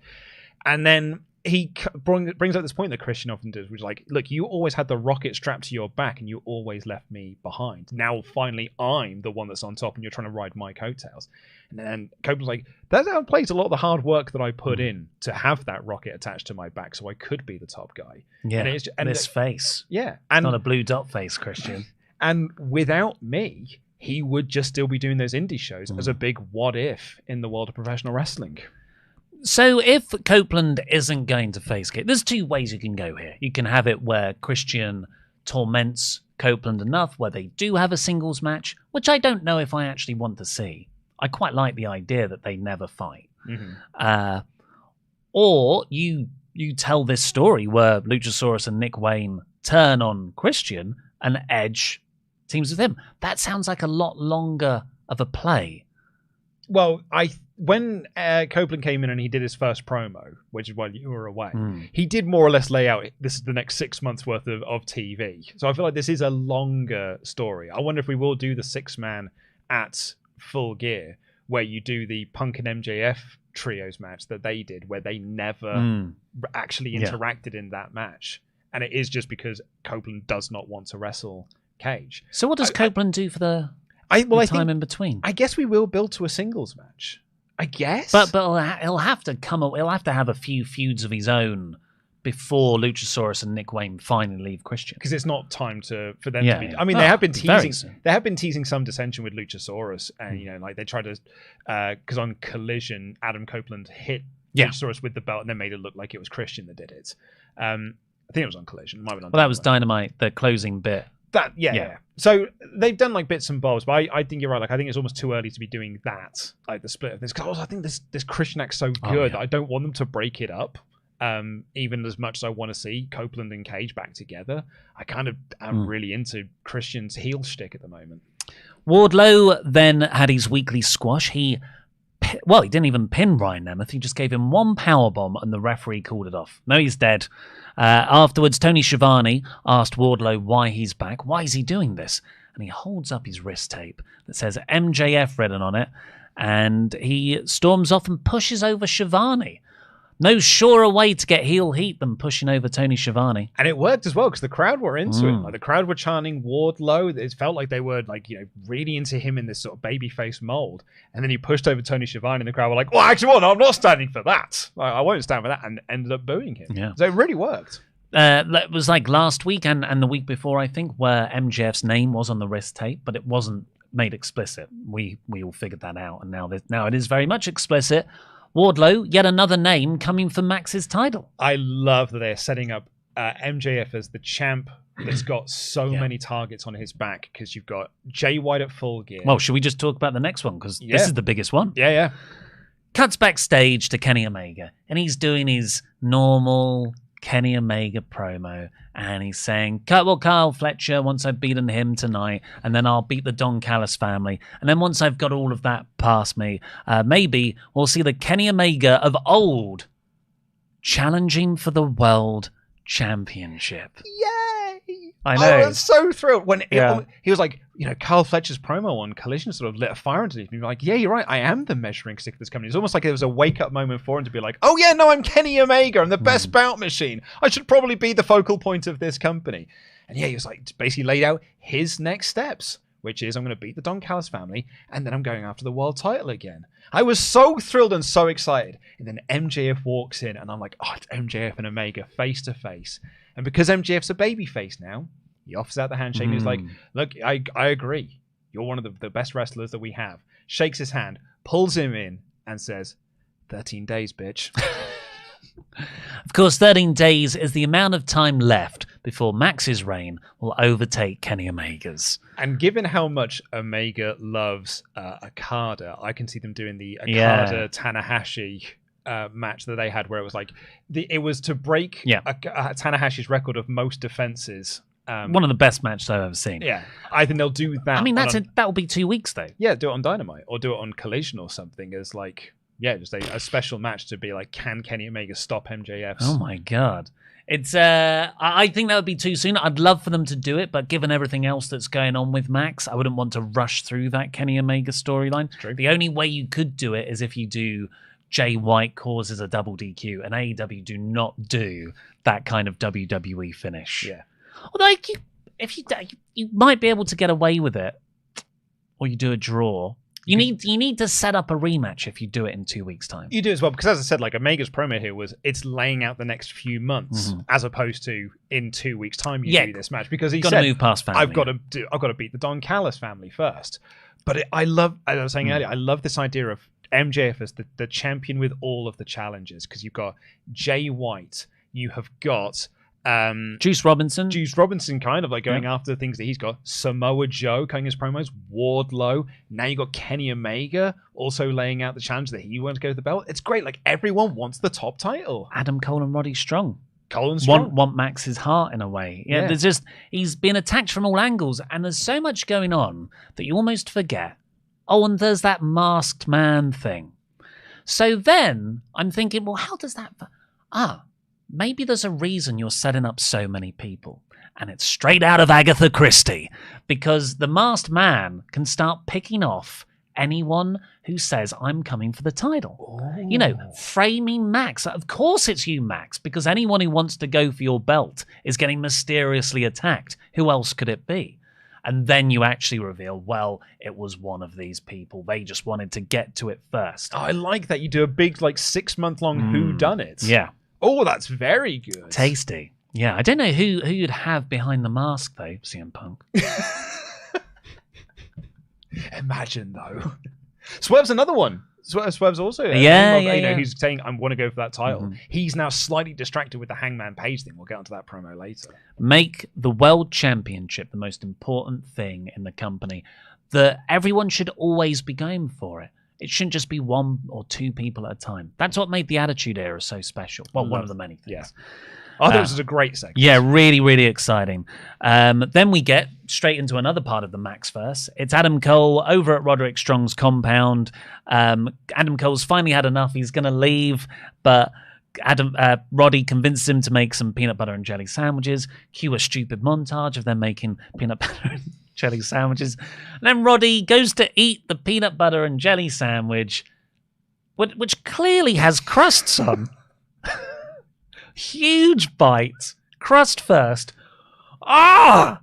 S3: And then he brings up this point that Christian often does, which is like, look, you always had the rocket strapped to your back and you always left me behind. Now, finally, I'm the one that's on top and you're trying to ride my coattails. And then Copeland's like, that outplays a lot of the hard work that I put in to have that rocket attached to my back so I could be the top guy.
S2: Yeah, and this face.
S3: Yeah.
S2: And not a blue dot face, Christian.
S3: And without me, he would just still be doing those indie shows as a big what if in the world of professional wrestling.
S2: So if Copeland isn't going to face Kate, there's two ways you can go here. You can have it where Christian torments Copeland enough where they do have a singles match, which I don't know if I actually want to see. I quite like the idea that they never fight. Or you tell this story where Luchasaurus and Nick Wayne turn on Christian and Edge teams with him. That sounds like a lot longer of a play.
S3: Well, when Copeland came in and he did his first promo, which is while you were away, he did more or less lay out, this is the next 6 months worth of TV. So I feel like this is a longer story. I wonder if we will do the 6-man at Full Gear, where you do the Punk and MJF trios match that they did, where they never actually interacted in that match. And it is just because Copeland does not want to wrestle Cage.
S2: So what does Copeland do for the time in between?
S3: I guess we will build to a singles match. I guess.
S2: But he'll have to he'll have to have a few feuds of his own before Luchasaurus and Nick Wayne finally leave Christian.
S3: Because it's not time for them to be. I mean, they have been teasing some dissension with Luchasaurus, and like they tried to, because on Collision, Adam Copeland hit Luchasaurus with the belt and then made it look like it was Christian that did it. I think it was on Collision. It might have been on
S2: that was Dynamite, the closing bit.
S3: Yeah. So they've done like bits and bobs, but I think you're right. Like I think it's almost too early to be doing that, like the split of this. Because I think this Christian act's so good that I don't want them to break it up. Even as much as I want to see Copeland and Cage back together, I kind of am really into Christian's heel shtick at the moment.
S2: Wardlow then had his weekly squash. He didn't even pin Ryan Nemeth. He just gave him one powerbomb and the referee called it off. No, he's dead. Afterwards, Tony Schiavone asked Wardlow why he's back. Why is he doing this? And he holds up his wrist tape that says MJF written on it. And he storms off and pushes over Schiavone. No surer way to get heel heat than pushing over Tony Schiavone.
S3: And it worked as well because the crowd were into it. Like the crowd were chanting Wardlow. It felt like they were really into him in this sort of babyface mold. And then he pushed over Tony Schiavone and the crowd were like, well, actually, no, I'm not standing for that. I won't stand for that. And ended up booing him. Yeah. So it really worked.
S2: It was like last week and the week before, I think, where MJF's name was on the wrist tape, but it wasn't made explicit. We all figured that out. And now it is very much explicit. Wardlow, yet another name coming for Max's title.
S3: I love that they're setting up MJF as the champ that's got so many targets on his back, because you've got Jay White at Full Gear.
S2: Well, should we just talk about the next one? Because this is the biggest one.
S3: Yeah.
S2: Cuts backstage to Kenny Omega, and he's doing his normal Kenny Omega promo, and he's saying, Kyle Fletcher, once I've beaten him tonight, and then I'll beat the Don Callis family, and then once I've got all of that past me, maybe we'll see the Kenny Omega of old challenging for the World Championship.
S3: Yay!
S2: I know.
S3: I was so thrilled when he was like, Carl Fletcher's promo on Collision sort of lit a fire underneath me. Like, yeah, you're right. I am the measuring stick of this company. It's almost like it was a wake-up moment for him to be like, oh, yeah, no, I'm Kenny Omega. I'm the best bout machine. I should probably be the focal point of this company. And yeah, he was like, basically laid out his next steps, which is I'm going to beat the Don Callis family, and then I'm going after the world title again. I was so thrilled and so excited. And then MJF walks in, and I'm like, oh, it's MJF and Omega face to face. And because MJF's a babyface now, he offers out the handshake. And he's like, look, I agree. You're one of the best wrestlers that we have. Shakes his hand, pulls him in, and says, 13 days, bitch.
S2: Of course, 13 days is the amount of time left before Max's reign will overtake Kenny Omega's.
S3: And given how much Omega loves Okada, I can see them doing the Okada-Tanahashi match that they had, where it was like it was to break Tanahashi's record of most defenses.
S2: One of the best matches I've ever seen.
S3: Yeah, I think they'll do that.
S2: I mean, that'll be 2 weeks though.
S3: Yeah, do it on Dynamite or do it on Collision or something as like just a special match to be like, can Kenny Omega stop MJF's?
S2: Oh my god. It's I think that would be too soon. I'd love for them to do it, but given everything else that's going on with Max, I wouldn't want to rush through that Kenny Omega storyline. The only way you could do it is if you do Jay White causes a double DQ, and AEW do not do that kind of WWE finish.
S3: Yeah.
S2: Although if you might be able to get away with it, or you do a draw. You need to set up a rematch if you do it in 2 weeks' time.
S3: You do as well, because as I said, like Omega's promo here it's laying out the next few months, as opposed to in 2 weeks' time you do this match, because he said,
S2: move past family.
S3: I've got to beat the Don Callis family first. But I love, as I was saying earlier, I love this idea of MJF as the champion with all of the challenges, because you've got Jay White, you have got
S2: Juice Robinson
S3: kind of like going after the things that he's got. Samoa Joe cutting his promos. Wardlow. Now you got Kenny Omega also laying out the challenge that he wants to go to the belt. It's great. Like, everyone wants the top title.
S2: Adam Cole and Roddy Strong.
S3: Want
S2: Max's heart in a way. Yeah, there's just, he's been attacked from all angles, and there's so much going on that you almost forget. Oh, and there's that masked man thing. So then I'm thinking, well, how does that... maybe there's a reason you're setting up so many people. And it's straight out of Agatha Christie. Because the masked man can start picking off anyone who says, I'm coming for the title. Oh. Framing Max. Of course it's you, Max, because anyone who wants to go for your belt is getting mysteriously attacked. Who else could it be? And then you actually reveal, well, it was one of these people. They just wanted to get to it first.
S3: Oh, I like that. You do a big, 6-month-long whodunit.
S2: Yeah.
S3: Oh, that's very good.
S2: Tasty. Yeah, I don't know who you'd have behind the mask, though, CM Punk.
S3: Imagine, though. Swerve's another one. Swerve's also who's saying, I want to go for that title. Mm-hmm. He's now slightly distracted with the Hangman Page thing. We'll get onto that promo later.
S2: Make the World Championship the most important thing in the company. That everyone should always be going for it. It shouldn't just be one or two people at a time. That's what made the Attitude Era so special. Well, one of the many things.
S3: Yeah. I thought this was a great segment.
S2: Yeah, really, really exciting. Then we get straight into another part of the Max verse. It's Adam Cole over at Roderick Strong's compound. Adam Cole's finally had enough. He's going to leave, but Roddy convinces him to make some peanut butter and jelly sandwiches. Cue a stupid montage of them making peanut butter and jelly sandwiches. And then Roddy goes to eat the peanut butter and jelly sandwich, which clearly has crusts on. Huge bite. Crust first. I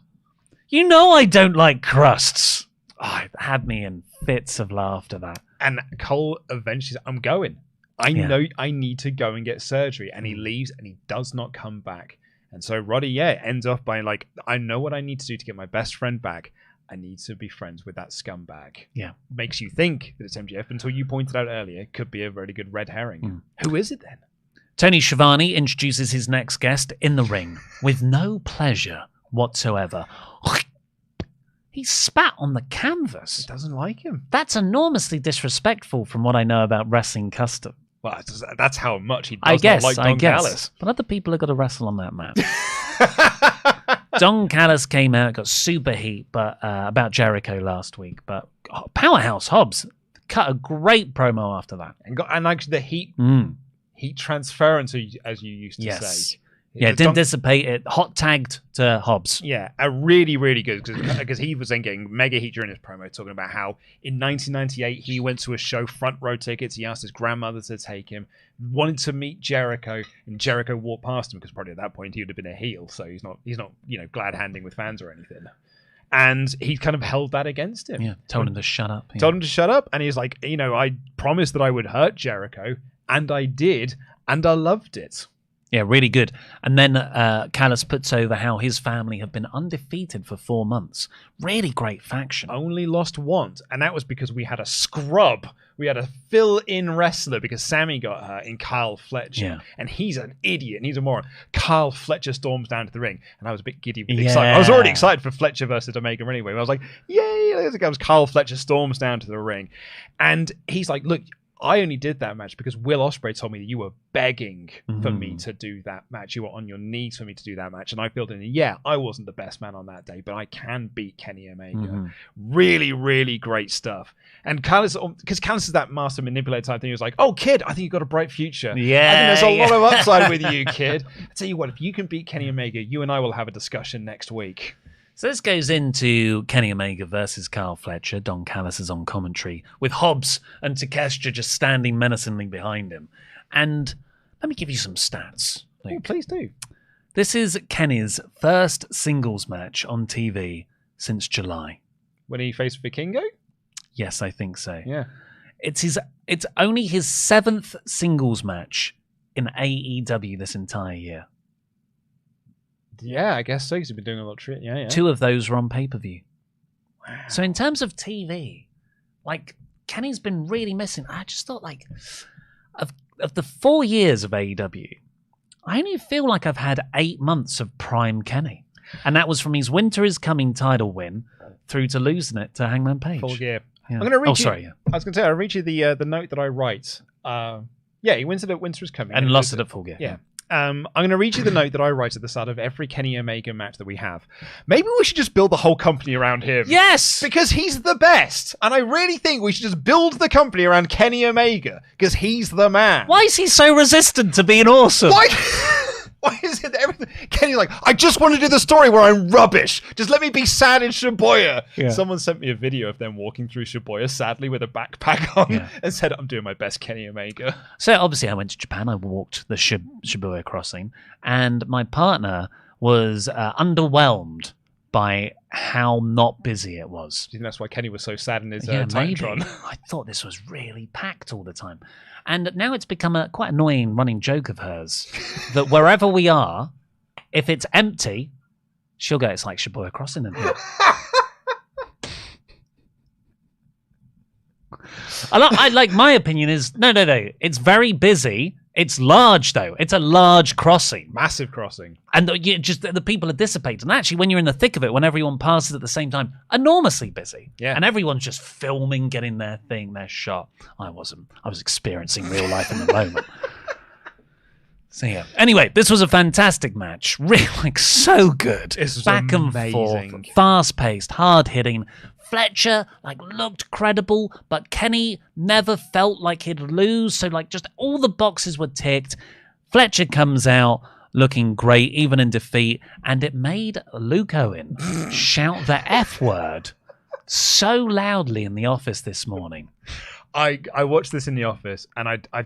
S2: don't like crusts. It had me in fits of laughter, that.
S3: And Cole eventually says, I'm going. I know I need to go and get surgery. And he leaves and he does not come back. And so Roddy, ends off by I know what I need to do to get my best friend back. I need to be friends with that scumbag.
S2: Yeah.
S3: Makes you think that it's MJF until you pointed out earlier. Could be a really good red herring. Who is it then?
S2: Tony Schiavone introduces his next guest in the ring with no pleasure whatsoever. He spat on the canvas.
S3: He doesn't like him.
S2: That's enormously disrespectful from what I know about wrestling custom.
S3: Well, that's how much he does not like Don Callis.
S2: But other people have got to wrestle on that match. Don Callis came out, got super heat about Jericho last week. But Powerhouse Hobbs cut a great promo after that.
S3: And actually the heat transference, as you used to say.
S2: Yeah, didn't dissipate it. Hot tagged to Hobbs.
S3: Yeah, a really, really good, because he was then getting mega heat during his promo, talking about how in 1998 he went to a show, front row tickets. He asked his grandmother to take him, wanted to meet Jericho, and Jericho walked past him because probably at that point he would have been a heel, so he's not glad handing with fans or anything. And he kind of held that against him.
S2: Yeah, told him to shut up. Yeah.
S3: Told him to shut up, and he's like, I promised that I would hurt Jericho, and I did, and I loved it.
S2: Yeah, really good. And then Callis puts over how his family have been undefeated for 4 months. Really great faction.
S3: Only lost once, and that was because we had a scrub. We had a fill-in wrestler because Sammy got hurt in Kyle Fletcher.
S2: Yeah.
S3: And he's an idiot, and he's a moron. Kyle Fletcher storms down to the ring, and I was a bit giddy with excitement. I was already excited for Fletcher versus Omega anyway. I was like, yay! There's a guy. Kyle Fletcher storms down to the ring. And he's like, look, I only did that match because Will Ospreay told me that you were begging for me to do that match. You were on your knees for me to do that match. And I filled in, I wasn't the best man on that day, but I can beat Kenny Omega. Really, really great stuff. And Callis, because Callis is that master manipulator type thing, he was like, oh, kid, I think you've got a bright future.
S2: Yeah.
S3: I think there's a lot of upside with you, kid. I tell you what, if you can beat Kenny Omega, you and I will have a discussion next week.
S2: So this goes into Kenny Omega versus Kyle Fletcher. Don Callis is on commentary with Hobbs and Takeshita just standing menacingly behind him. And let me give you some stats, Luke.
S3: Oh, please do.
S2: This is Kenny's first singles match on TV since July.
S3: When he faced Vikingo?
S2: Yes, I think so.
S3: Yeah.
S2: It's only his 7th singles match in AEW this entire year.
S3: Yeah, I guess so, because he's been doing a lot of yeah.
S2: 2 of those were on pay-per-view.
S3: Wow.
S2: So in terms of TV, Kenny's been really missing. I just thought, of the 4 years of AEW, I only feel like I've had 8 months of prime Kenny. And that was from his Winter is Coming title win through to losing it to Hangman Page.
S3: Full gear.
S2: Yeah.
S3: I'm going to read you.
S2: Sorry, yeah.
S3: I was going to say, I'll read you the note that I write. He wins it at Winter is Coming.
S2: And lost it at Full Gear.
S3: Yeah. I'm going to read you the note that I write at the start of every Kenny Omega match that we have. Maybe we should just build the whole company around him.
S2: Yes!
S3: Because he's the best. And I really think we should just build the company around Kenny Omega. Because he's the man.
S2: Why is he so resistant to being awesome?
S3: Why is it everything? Kenny's like, I just want to do the story where I'm rubbish. Just let me be sad in Shibuya. Yeah. Someone sent me a video of them walking through Shibuya sadly with a backpack on and said, I'm doing my best Kenny Omega.
S2: So obviously I went to Japan. I walked the Shibuya crossing and my partner was underwhelmed by how not busy it was.
S3: Do you think that's why Kenny was so sad in his
S2: Titantron? I thought this was really packed all the time. And now it's become a quite annoying running joke of hers that wherever we are, if it's empty, she'll go, it's like Shibuya Crossing in here. My opinion is, no. It's very busy. It's large, though. It's a large crossing.
S3: Massive crossing. And
S2: the people are dissipated. And actually, when you're in the thick of it, when everyone passes at the same time, enormously busy.
S3: Yeah.
S2: And everyone's just filming, getting their shot. I wasn't. I was experiencing real life in the moment. So, yeah. Anyway, this was a fantastic match. Really, so good.
S3: This was
S2: back
S3: amazing.
S2: And forth. Fast-paced, hard-hitting. Fletcher looked credible, but Kenny never felt like he'd lose. So just all the boxes were ticked. Fletcher comes out looking great, even in defeat, and it made Luke Owen shout the F word so loudly in the office this morning.
S3: I watched this in the office, and I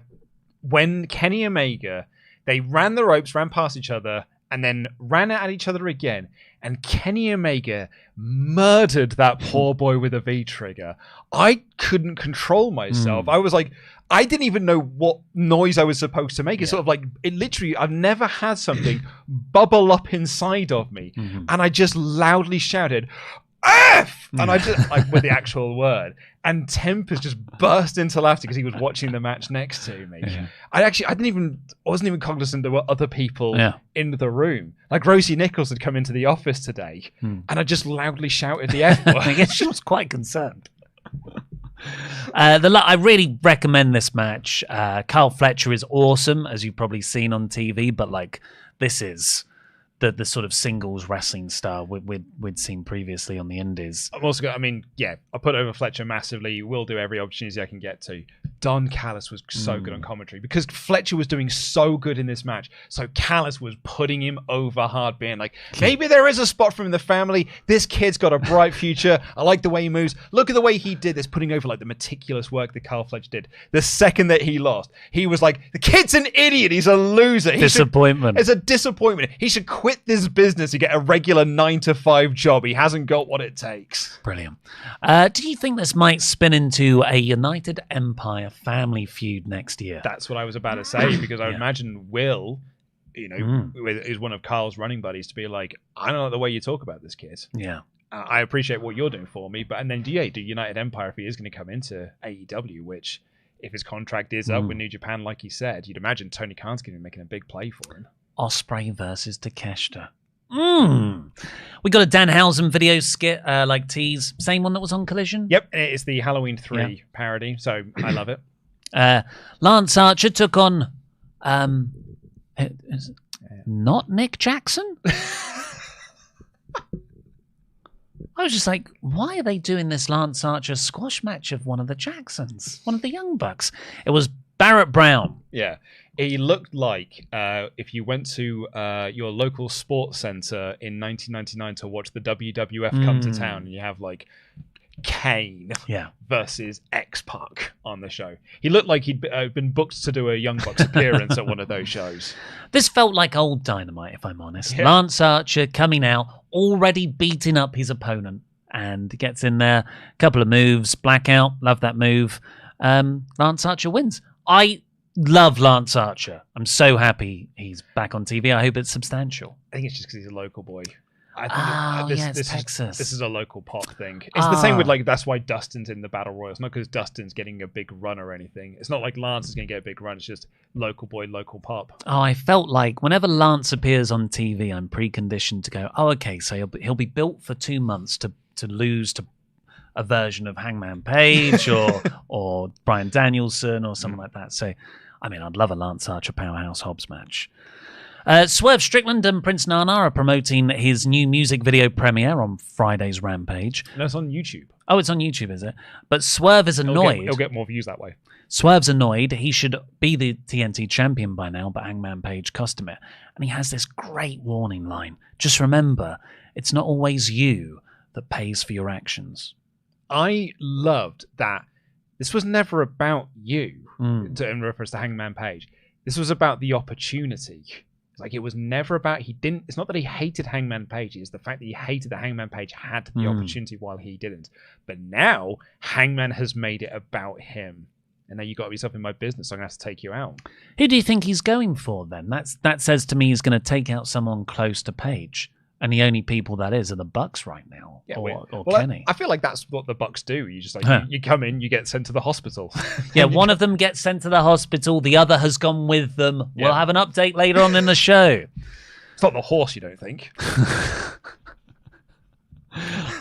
S3: when Kenny Omega, they ran the ropes, ran past each other, and then ran at each other again. And Kenny Omega murdered that poor boy with a V-trigger. I couldn't control myself. I was like, I didn't even know what noise I was supposed to make. It's sort of it literally, I've never had something bubble up inside of me. And I just loudly shouted, F! And I just, like, with the actual word. And Tempest just burst into laughter because he was watching the match next to me.
S2: Yeah.
S3: I wasn't even cognizant there were other people in the room. Like Rosie Nichols had come into the office today, and I just loudly shouted the F word.
S2: I guess she was quite concerned. I really recommend this match. Carl Fletcher is awesome, as you've probably seen on TV, but like this is the sort of singles wrestling style we'd seen previously on the indies.
S3: I've also got, I put over Fletcher massively. Will do every opportunity I can get to. Don Callis was so good on commentary because Fletcher was doing so good in this match. So Callis was putting him over hard, being like, maybe there is a spot for him in the family. This kid's got a bright future. I like the way he moves. Look at the way he did this, putting over like the meticulous work that Carl Fletcher did. The second that he lost, he was like, the kid's an idiot. He's a loser.
S2: Disappointment.
S3: It's a disappointment. He should quit this business and get a regular 9-to-5 job. He hasn't got what it takes.
S2: Brilliant. Do you think this might spin into a United Empire family feud next year?
S3: That's what I was about to say, because I would imagine Will, is one of Carl's running buddies, to be like, I don't like the way you talk about this kid.
S2: Yeah.
S3: I appreciate what you're doing for me, but and then do United Empire if he is going to come into AEW, which if his contract is up with New Japan, like he said, you'd imagine Tony Khan's going to be making a big play for him.
S2: Ospreay versus Takeshita. We got a Danhausen video skit, like tease. Same one that was on Collision?
S3: Yep, it's the Halloween 3 parody, so I love it.
S2: Lance Archer took on not Nick Jackson? I was just like, why are they doing this Lance Archer squash match of one of the Jacksons? One of the Young Bucks. It was Barrett Brown.
S3: Yeah. He looked like if you went to your local sports center in 1999 to watch the WWF come to town, and you have like Kane versus X-Pac on the show. He looked like he'd been booked to do a Young Bucks appearance at one of those shows.
S2: This felt like old Dynamite, if I'm honest. Yeah. Lance Archer coming out, already beating up his opponent, and gets in there. A couple of moves, blackout, love that move. Lance Archer wins. I love Lance Archer. I'm so happy he's back on TV. I hope it's substantial.
S3: I think it's just because he's a local boy.
S2: It's Texas.
S3: This is a local pop thing. It's the same with like, that's why Dustin's in the Battle Royal. It's not because Dustin's getting a big run or anything. It's not like Lance is going to get a big run. It's just local boy, local pop.
S2: Oh, I felt like whenever Lance appears on TV, I'm preconditioned to go, oh, okay, so he'll be built for 2 months to lose to a version of Hangman Page or Bryan Danielson or something like that. So, I mean, I'd love a Lance Archer Powerhouse Hobbs match. Swerve Strickland and Prince Nana are promoting his new music video premiere on Friday's Rampage.
S3: No, it's on YouTube.
S2: Oh, it's on YouTube, is it? But Swerve is annoyed.
S3: He'll get more views that way.
S2: Swerve's annoyed. He should be the TNT champion by now, but Hangman Page cost him it. And he has this great warning line. Just remember, it's not always you that pays for your actions. I loved that this was never about you, in reference to Hangman Page. This was about the opportunity. Like, it was never about, it's not that he hated Hangman Page, it's the fact that he hated that Hangman Page had the opportunity while he didn't. But now, Hangman has made it about him. And now you got yourself in my business, so I'm going to have to take you out. Who do you think he's going for, then? That says to me he's going to take out someone close to Page. And the only people that is are the Bucks right now, or Kenny.
S3: I feel like that's what the Bucks do. You just like you come in, you get sent to the hospital.
S2: Yeah, one of them gets sent to the hospital. The other has gone with them. Yeah. We'll have an update later on in the show.
S3: It's not the horse, you don't think?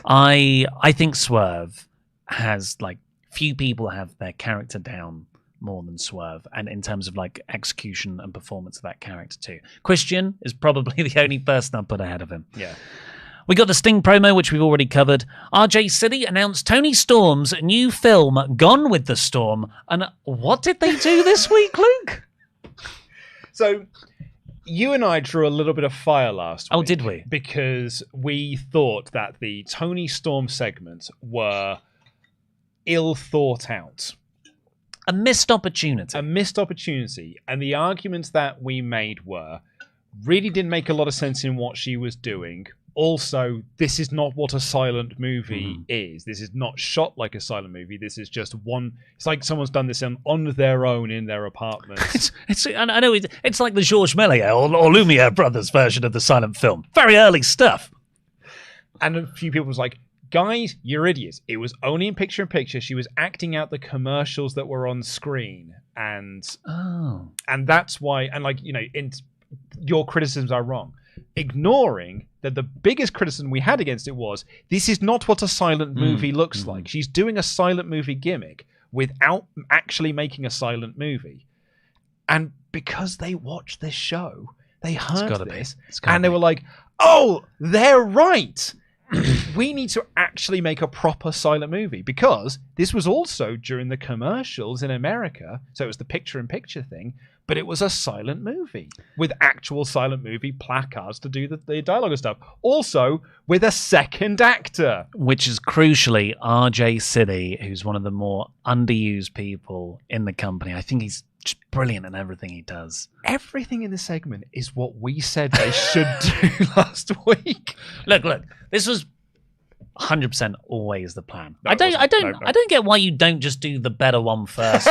S2: I think Swerve has, like, few people have their character down more than Swerve, and in terms of like execution and performance of that character too. Christian is probably the only person I'll put ahead of him.
S3: Yeah.
S2: We got the Sting promo, which we've already covered. RJ City announced Toni Storm's new film, Gone with the Storm. And what did they do this week, Luke?
S3: So, you and I drew a little bit of fire last week.
S2: Oh, did we?
S3: Because we thought that the Toni Storm segments were ill thought out.
S2: A missed opportunity.
S3: A missed opportunity. And the arguments that we made were, really didn't make a lot of sense in what she was doing. Also, this is not what a silent movie is. This is not shot like a silent movie. This is just one... It's like someone's done this on their own in their apartment.
S2: I know it's like the Georges Méliès or Lumiere brothers version of the silent film. Very early stuff.
S3: And a few people was like, guys, you're idiots. It was only in picture-in-picture. She was acting out the commercials that were on screen. And that's why, and like, you know, your criticisms are wrong. Ignoring that the biggest criticism we had against it was, this is not what a silent movie looks like. She's doing a silent movie gimmick without actually making a silent movie. And because they watched this show, they heard this, and they were like, oh, they're right. We need to actually make a proper silent movie, because this was also during the commercials in America. So it was the picture-in-picture thing, but it was a silent movie with actual silent movie placards to do the dialogue and stuff. Also with a second actor.
S2: Which is crucially RJ City, who's one of the more underused people in the company. I think he's just brilliant in everything he does.
S3: Everything in this segment is what we said they should do last week.
S2: Look, this was 100% always the plan. No, I don't get why you don't just do the better one first.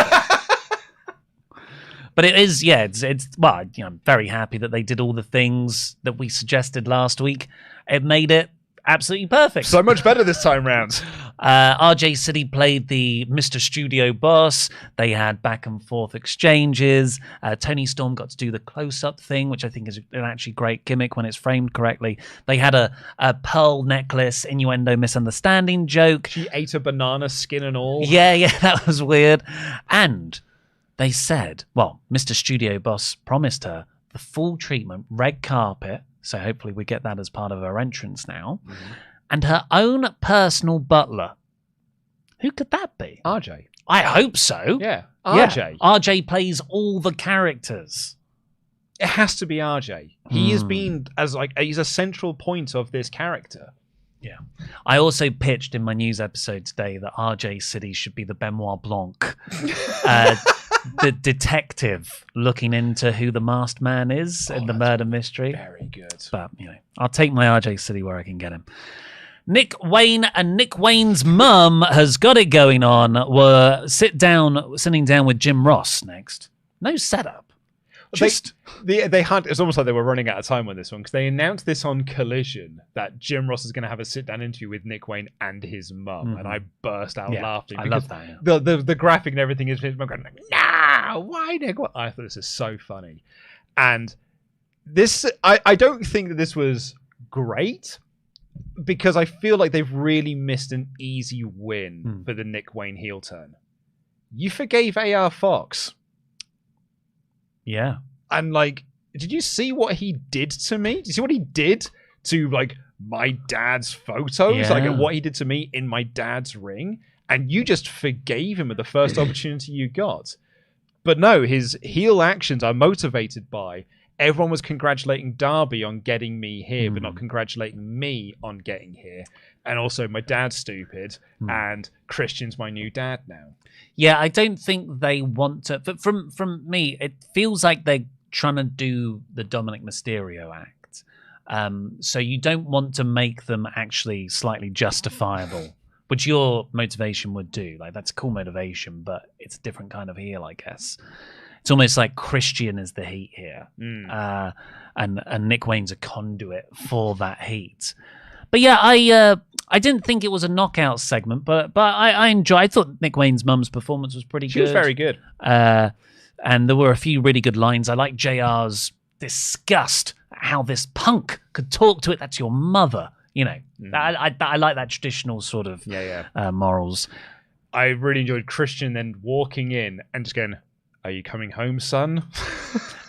S2: But it is, yeah, it's well, you know, I'm very happy that they did all the things that we suggested last week. It made it absolutely perfect.
S3: So much better this time round.
S2: RJ City played the Mr. Studio boss. They had back and forth exchanges. Toni Storm got to do the close-up thing, which I think is an actually great gimmick when it's framed correctly. They had a pearl necklace, innuendo, misunderstanding joke.
S3: She ate a banana, skin and all.
S2: Yeah, that was weird. And they said, well, Mr. Studio boss promised her the full treatment, red carpet, so hopefully we get that as part of her entrance now, and her own personal butler. Who could that be?
S3: RJ.
S2: I hope so.
S3: Yeah, RJ.
S2: Yeah. RJ plays all the characters.
S3: It has to be RJ. He has been he's a central point of this character.
S2: Yeah. I also pitched in my news episode today that RJ City should be the Benoit Blanc. The detective looking into who the masked man is in the murder mystery.
S3: Very good.
S2: But, you know, I'll take my RJ City where I can get him. Nick Wayne and Nick Wayne's mum has got it going on. Were sitting down with Jim Ross next. No setup.
S3: They had. It's almost like they were running out of time on this one, because they announced this on Collision that Jim Ross is going to have a sit-down interview with Nick Wayne and his mum, and I burst out laughing.
S2: I love that. Yeah.
S3: The graphic and everything is his mum going like, "Nah, why Nick?" I thought this is so funny, and this I don't think that this was great, because I feel like they've really missed an easy win for the Nick Wayne heel turn. You forgave AR Fox.
S2: Yeah.
S3: And, like, did you see what he did to me? Did you see what he did to, like, my dad's photos?
S2: Yeah.
S3: Like, what he did to me in my dad's ring? And you just forgave him at the first opportunity you got. But no, his heel actions are motivated by everyone was congratulating Darby on getting me here, but not congratulating me on getting here. And also, my dad's stupid, and Christian's my new dad now.
S2: Yeah, I don't think they want to. But from me, it feels like they're trying to do the Dominic Mysterio act. So you don't want to make them actually slightly justifiable, which your motivation would do. Like, that's cool motivation, but it's a different kind of heel, I guess. It's almost like Christian is the heat here, and Nick Wayne's a conduit for that heat. But yeah, I didn't think it was a knockout segment, but I enjoyed. I thought Nick Wayne's mum's performance was pretty good.
S3: She was very good,
S2: and there were a few really good lines. I like JR's disgust at how this punk could talk to it. That's your mother. You know, I like that traditional sort of morals.
S3: I really enjoyed Christian then walking in and just going, "Are you coming home, son?"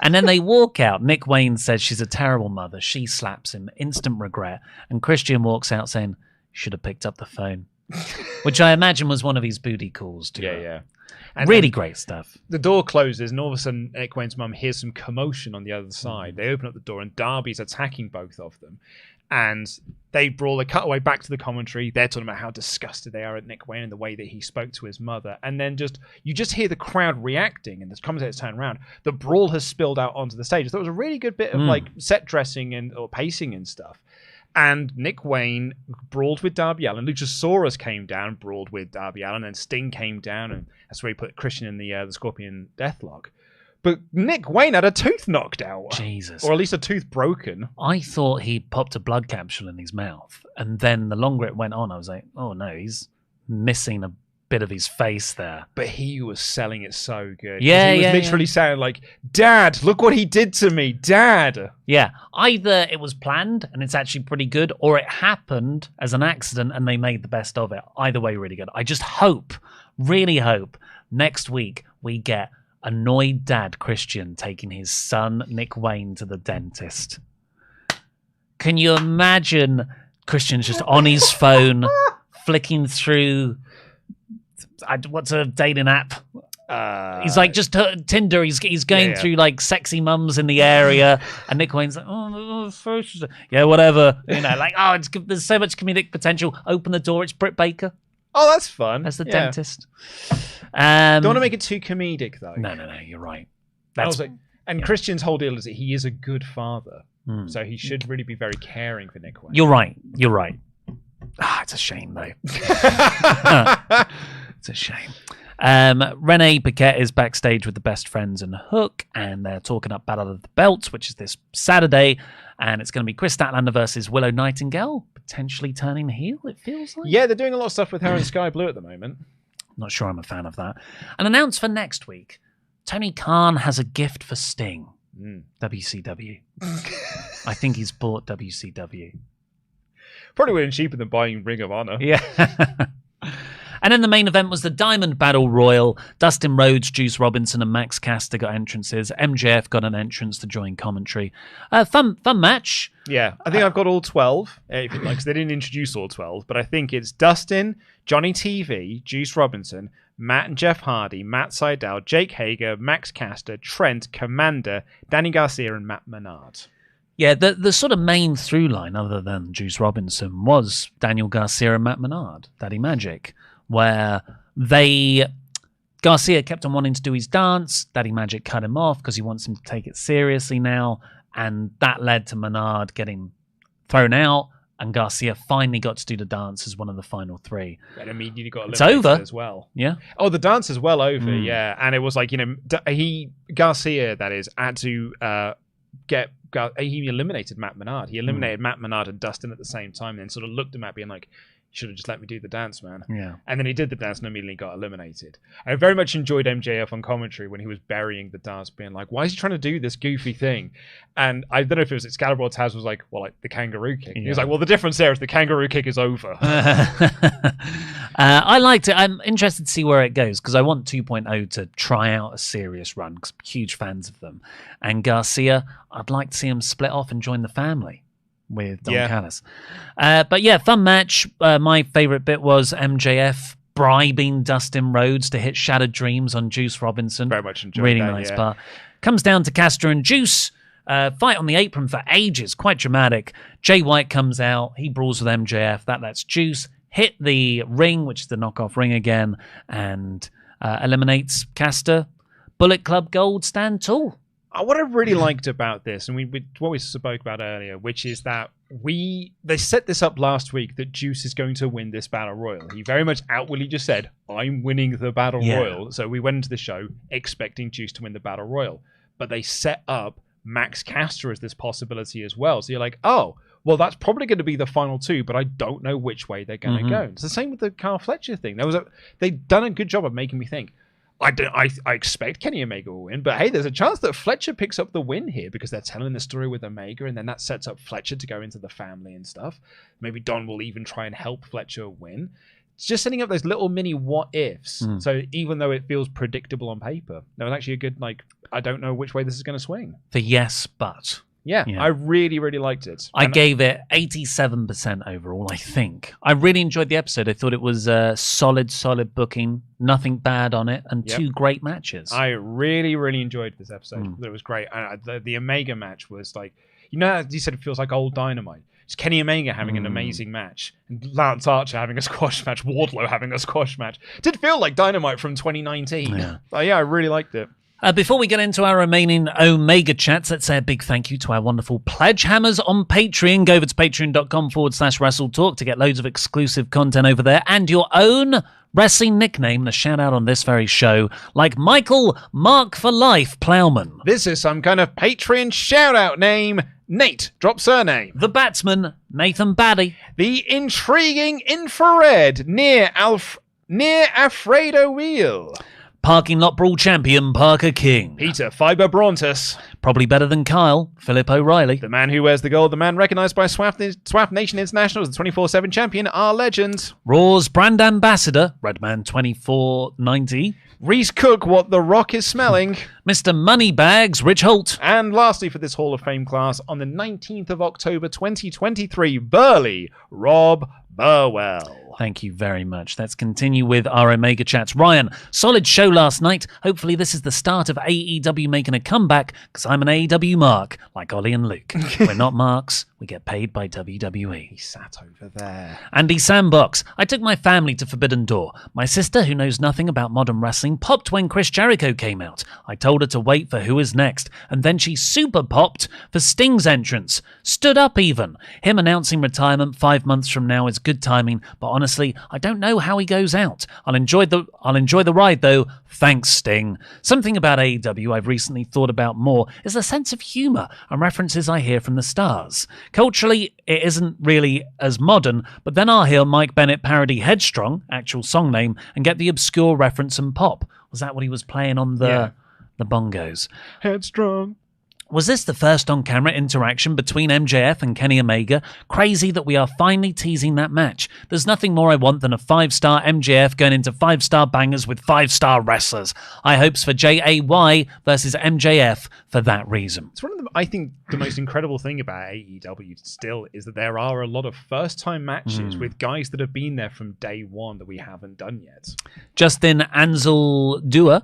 S2: And then they walk out. Nick Wayne says she's a terrible mother. She slaps him. Instant regret. And Christian walks out saying, "Should have picked up the phone." Which I imagine was one of his booty calls to her.
S3: Yeah.
S2: And really great stuff.
S3: The door closes, and all of a sudden, Nick Wayne's mum hears some commotion on the other side. They open up the door, and Darby's attacking both of them. And they brawl. They cut away back to the commentary. They're talking about how disgusted they are at Nick Wayne and the way that he spoke to his mother. And then you just hear the crowd reacting, and the commentators turn around. The brawl has spilled out onto the stage. So it was a really good bit of like set dressing or pacing and stuff. And Nick Wayne brawled with Darby Allin. Luchasaurus came down, brawled with Darby Allin, and Sting came down, and that's where he put Christian in the Scorpion Deathlock. But Nick Wayne had a tooth knocked out.
S2: Jesus.
S3: Or at least a tooth broken.
S2: I thought he popped a blood capsule in his mouth. And then the longer it went on, I was like, oh no, he's missing a bit of his face there.
S3: But he was selling it so good.
S2: Yeah,
S3: he was literally saying like, Dad, look what he did to me, Dad.
S2: Yeah, either it was planned and it's actually pretty good, or it happened as an accident and they made the best of it. Either way, really good. I just hope, really hope, next week we get annoyed dad Christian taking his son Nick Wayne to the dentist. Can you imagine Christian's just on his phone flicking through what's a dating app? He's like just Tinder. He's going through like sexy mums in the area, and Nick Wayne's like, oh, yeah, whatever. You know, like, oh, there's so much comedic potential. Open the door. It's Britt Baker.
S3: Oh, that's fun.
S2: As the dentist.
S3: Don't want to make it too comedic, though.
S2: No, you're right.
S3: And Christian's whole deal is that he is a good father. So he should really be very caring for Nick Wayne.
S2: You're right. It's a shame, though. It's a shame. Renee Paquette is backstage with the best friends and Hook, and they're talking up Battle of the Belts, which is this Saturday, and it's going to be Chris Statlander versus Willow Nightingale, potentially turning heel, it feels like.
S3: Yeah, they're doing a lot of stuff with her and Sky Blue at the moment.
S2: Not sure I'm a fan of that. And announced for next week, Tony Khan has a gift for Sting. WCW. I think he's bought WCW.
S3: Probably would have been cheaper than buying Ring of Honor.
S2: Yeah. And then the main event was the Diamond Battle Royal. Dustin Rhodes, Juice Robinson, and Max Caster got entrances. MJF got an entrance to join commentary. Fun match.
S3: Yeah, I think I've got all 12. If you like, 'cause they didn't introduce all 12, but I think it's Dustin, Johnny TV, Juice Robinson, Matt and Jeff Hardy, Matt Sydal, Jake Hager, Max Caster, Trent, Commander, Danny Garcia, and Matt Menard.
S2: Yeah, the sort of main through line, other than Juice Robinson, was Daniel Garcia and Matt Menard, Daddy Magic, where Garcia kept on wanting to do his dance. Daddy Magic cut him off because he wants him to take it seriously now, and that led to Menard getting thrown out, and Garcia finally got to do the dance as one of the final three.
S3: And immediately got
S2: it's over
S3: as well.
S2: Yeah.
S3: Oh, the dance is well over. Yeah, and it was like, you know, Garcia, that is, had to he eliminated Matt Menard. He eliminated Matt Menard and Dustin at the same time, and then sort of looked at Matt being like, you should have just let me do the dance, man. Yeah. And then he did the dance and immediately got eliminated. I very much enjoyed MJF on commentary when he was burying the dance, being like, why is he trying to do this goofy thing? And I don't know if it was Excalibur or Taz was like, well, like the kangaroo kick. Yeah. He was like, well, the difference there is the kangaroo kick is over.
S2: I liked it. I'm interested to see where it goes because I want 2.0 to try out a serious run because I'm huge fans of them. And Garcia, I'd like to see him split off and join the family with Don Callis. But yeah, fun match. My favorite bit was MJF bribing Dustin Rhodes to hit Shattered Dreams on Juice Robinson.
S3: Very much enjoyed
S2: really
S3: that,
S2: nice part. Comes down to Caster and Juice. Fight on the apron for ages. Quite dramatic. Jay White comes out. He brawls with MJF. That lets Juice hit the ring, which is the knockoff ring again, and eliminates Caster. Bullet Club Gold stand tall.
S3: What I really liked about this, and what we spoke about earlier, which is that they set this up last week that Juice is going to win this Battle Royal. He very much outwardly just said, I'm winning the Battle Royal. So we went into the show expecting Juice to win the Battle Royal. But they set up Max Caster as this possibility as well. So you're like, oh, well, that's probably going to be the final two, but I don't know which way they're going to go. It's the same with the Carl Fletcher thing. They've done a good job of making me think, I expect Kenny Omega will win, but hey, there's a chance that Fletcher picks up the win here because they're telling the story with Omega, and then that sets up Fletcher to go into the family and stuff. Maybe Don will even try and help Fletcher win. It's just setting up those little mini what-ifs. So even though it feels predictable on paper, there was actually a good, I don't know which way this is going to swing.
S2: The yes, but...
S3: Yeah, I really, really liked it.
S2: I gave it 87% overall, I think. I really enjoyed the episode. I thought it was solid booking, nothing bad on it, and two great matches.
S3: I really, really enjoyed this episode. It was great. The Omega match was like, you know, as you said, it feels like old Dynamite. It's Kenny Omega having an amazing match, and Lance Archer having a squash match, Wardlow having a squash match. It did feel like Dynamite from 2019. Yeah, I really liked it.
S2: Before we get into our remaining Omega chats, let's say a big thank you to our wonderful Pledgehammers on Patreon. Go over to patreon.com/WrestleTalk to get loads of exclusive content over there and your own wrestling nickname, the shout out on this very show, like Michael Mark for Life Plowman.
S3: This is some kind of Patreon shout out name. Nate, drop surname.
S2: The Batsman, Nathan Baddy.
S3: The Intriguing Infrared, near Alfredo Wheel.
S2: Parking Lot Brawl Champion, Parker King.
S3: Peter Fiber Brontus.
S2: Probably better than Kyle, Philip O'Reilly.
S3: The man who wears the gold, the man recognised by Swap Nation International as the 24/7 champion, our legend.
S2: Raw's brand ambassador, Redman 2490.
S3: Reese Cook, what the Rock is smelling.
S2: Mr. Moneybags, Rich Holt.
S3: And lastly for this Hall of Fame class, on the 19th of October 2023, Burley Rob Burwell.
S2: Thank you very much. Let's continue with our Omega chats. Ryan, solid show last night. Hopefully this is the start of AEW making a comeback, because I'm an AEW mark, like Ollie and Luke. We're not marks. We get paid by WWE.
S3: He sat over there.
S2: Andy Sandbox. I took my family to Forbidden Door. My sister, who knows nothing about modern wrestling, popped when Chris Jericho came out. I told her to wait for Who Is Next, and then she super popped for Sting's entrance. Stood up even. Him announcing retirement 5 months from now is good timing, but honestly, I don't know how he goes out. I'll enjoy the ride though. Thanks, Sting. Something about AEW I've recently thought about more is the sense of humour and references I hear from the stars. Culturally, it isn't really as modern, but then I'll hear Mike Bennett parody Headstrong, actual song name, and get the obscure reference and pop. Was that what he was playing on the bongos?
S3: Headstrong.
S2: Was this the first on-camera interaction between MJF and Kenny Omega? Crazy that we are finally teasing that match. There's nothing more I want than a 5-star MJF going into 5-star bangers with 5-star wrestlers. High hopes for JAY versus MJF for that reason.
S3: It's one of the, I think the most incredible thing about AEW still is that there are a lot of first-time matches with guys that have been there from day one that we haven't done yet.
S2: Justin Ansel Dua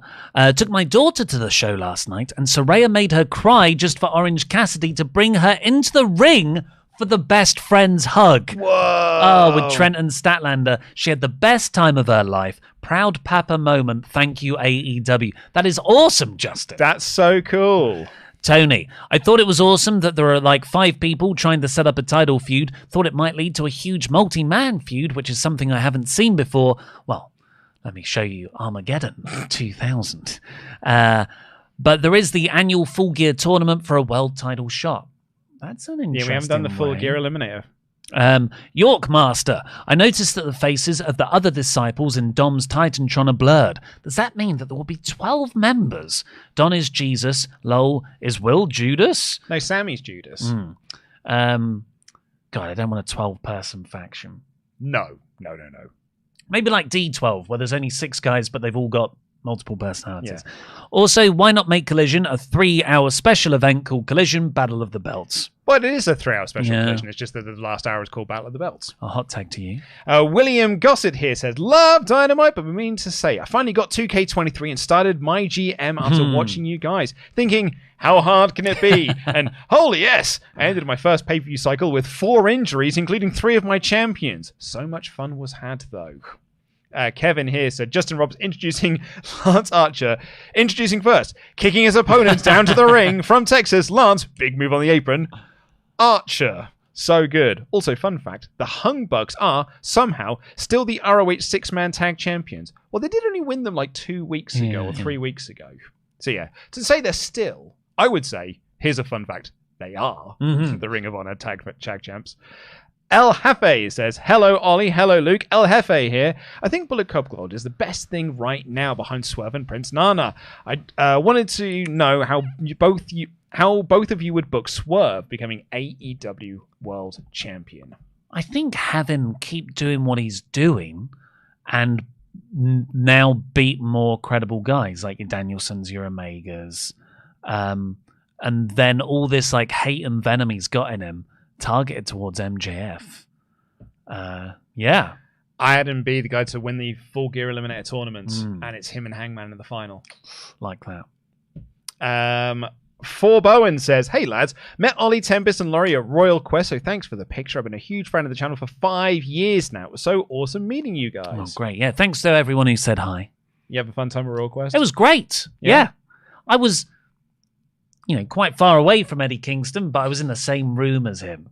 S2: took my daughter to the show last night, and Saraya made her cry just for Orange Cassidy to bring her into the ring for the best friends hug.
S3: Whoa!
S2: Oh, with Trent and Statlander. She had the best time of her life. Proud Papa moment. Thank you, AEW. That is awesome, Justin.
S3: That's so cool.
S2: Tony, I thought it was awesome that there are like 5 people trying to set up a title feud. Thought it might lead to a huge multi-man feud, which is something I haven't seen before. Well, let me show you Armageddon 2000. But there is the annual Full Gear tournament for a world title shot. That's an interesting
S3: we haven't done the Full Gear Eliminator.
S2: York Master, I noticed that the faces of the other disciples in Dom's Titantron are blurred. Does that mean that there will be 12 members? Don is Jesus. Lol, is Will Judas?
S3: No, Sammy's Judas.
S2: God, I don't want a 12-person faction.
S3: No.
S2: Maybe like D12, where there's only 6 guys, but they've all got multiple personalities. Yeah. Also, why not make Collision a 3-hour special event called Collision Battle of the Belts?
S3: Well, it is a 3-hour special Collision. It's just that the last hour is called Battle of the Belts.
S2: A hot tag to you.
S3: William Gossett here says, love Dynamite, but we mean to say, I finally got 2K23 and started my GM after watching you guys, thinking, how hard can it be? And holy yes, I ended my first pay-per-view cycle with 4 injuries, including 3 of my champions. So much fun was had, though. Kevin here said, Justin Roberts introducing Lance Archer. Introducing first, kicking his opponents down to the ring from Texas. Lance, big move on the apron. Archer, so good. Also, fun fact, the Hung Bucks are somehow still the ROH 6-man tag champions. Well, they did only win them like 2 weeks ago or 3 weeks ago. So yeah, to say they're still, I would say, here's a fun fact, they are the Ring of Honor tag champs. El Jefe says, hello, Ollie. Hello, Luke. El Jefe here. I think Bullet Club Gold is the best thing right now behind Swerve and Prince Nana. I wanted to know how both of you would book Swerve becoming AEW World Champion.
S2: I think have him keep doing what he's doing and now beat more credible guys like your Danielsons, your Omegas. And then all this like hate and venom he's got in him targeted towards MJF. Yeah.
S3: I had him be the guy to win the Full Gear Eliminator tournament, and it's him and Hangman in the final.
S2: Like that.
S3: For Bowen says, hey lads, met Ollie, Tempest and Laurie at Royal Quest, so thanks for the picture. I've been a huge fan of the channel for 5 years now. It was so awesome meeting you guys.
S2: Oh, great. Yeah, thanks to everyone who said hi.
S3: You have a fun time at Royal Quest?
S2: It was great. Yeah. I was, quite far away from Eddie Kingston, but I was in the same room as him.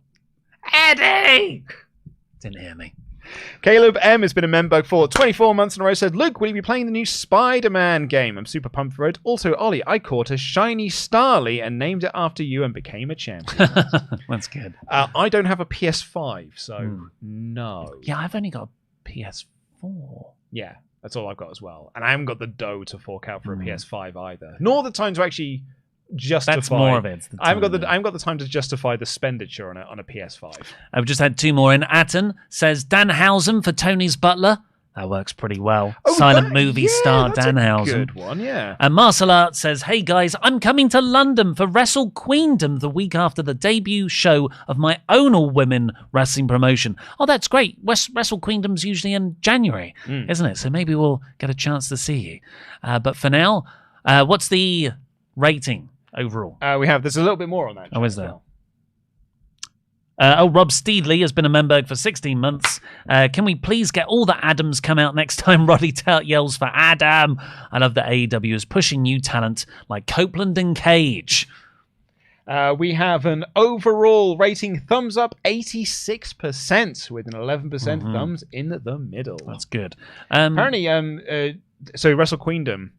S2: Eddie! Didn't hear me.
S3: Caleb M has been a member for 24 months in a row. Said, Luke, will you be playing the new Spider-Man game? I'm super pumped for it. Also, Ollie, I caught a shiny Starly and named it after you and became a champion.
S2: That's good.
S3: I don't have a PS5, so no.
S2: Yeah, I've only got a PS4.
S3: Yeah, that's all I've got as well. And I haven't got the dough to fork out for a PS5 either. Nor the time to actually justify.
S2: That's more of it.
S3: I haven't got the time to justify the expenditure on a PS5.
S2: I've just had 2 more in. Atten says Danhausen for Tony's butler. That works pretty well. Silent movie star Danhausen.
S3: Good one, yeah.
S2: And Marcel Art says, hey guys, I'm coming to London for Wrestle Queendom the week after the debut show of my own all-women wrestling promotion. Oh, that's great. Wrestle Queendom's usually in January, isn't it? So maybe we'll get a chance to see you. But for now, what's the rating overall?
S3: There's a little bit more on that.
S2: Oh, is there? Rob Steedley has been a member for 16 months. Can we please get all the Adams come out next time Roddy yells for Adam? I love that AEW is pushing new talent like Copeland and Cage.
S3: We have an overall rating thumbs up 86% with an 11% thumbs in the middle.
S2: That's good.
S3: Apparently, so Wrestle Queendom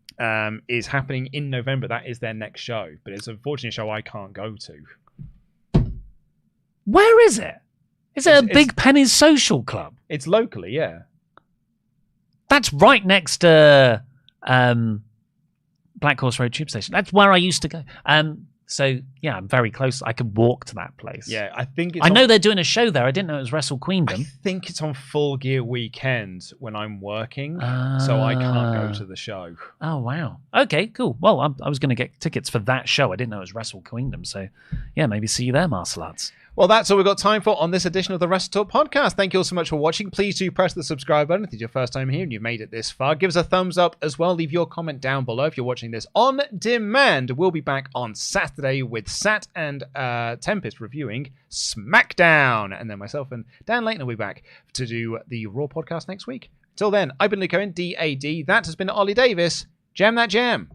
S3: is happening in November. That is their next show, but it's unfortunately a show I can't go to.
S2: Where is it? Is it a Big Penny's Social Club?
S3: It's locally, yeah.
S2: That's right next to Black Horse Road Tube Station. That's where I used to go. So, yeah, I'm very close. I could walk to that place.
S3: Yeah, I think
S2: I know they're doing a show there. I didn't know it was Wrestle Queendom.
S3: I think it's on Full Gear weekend when I'm working, so I can't go to the show.
S2: Oh, wow. Okay, cool. Well, I was going to get tickets for that show. I didn't know it was Wrestle Queendom. So, yeah, maybe see you there, Marcel Lads.
S3: Well, that's all we've got time for on this edition of the WrestleTalk Podcast. Thank you all so much for watching. Please do press the subscribe button if it's your first time here and you've made it this far. Give us a thumbs up as well. Leave your comment down below if you're watching this on demand. We'll be back on Saturday with Sat and Tempest reviewing SmackDown. And then myself and Dan Layton will be back to do the Raw podcast next week. Till then, I've been Luke Owen, DAD. That has been Ollie Davis. Jam that jam.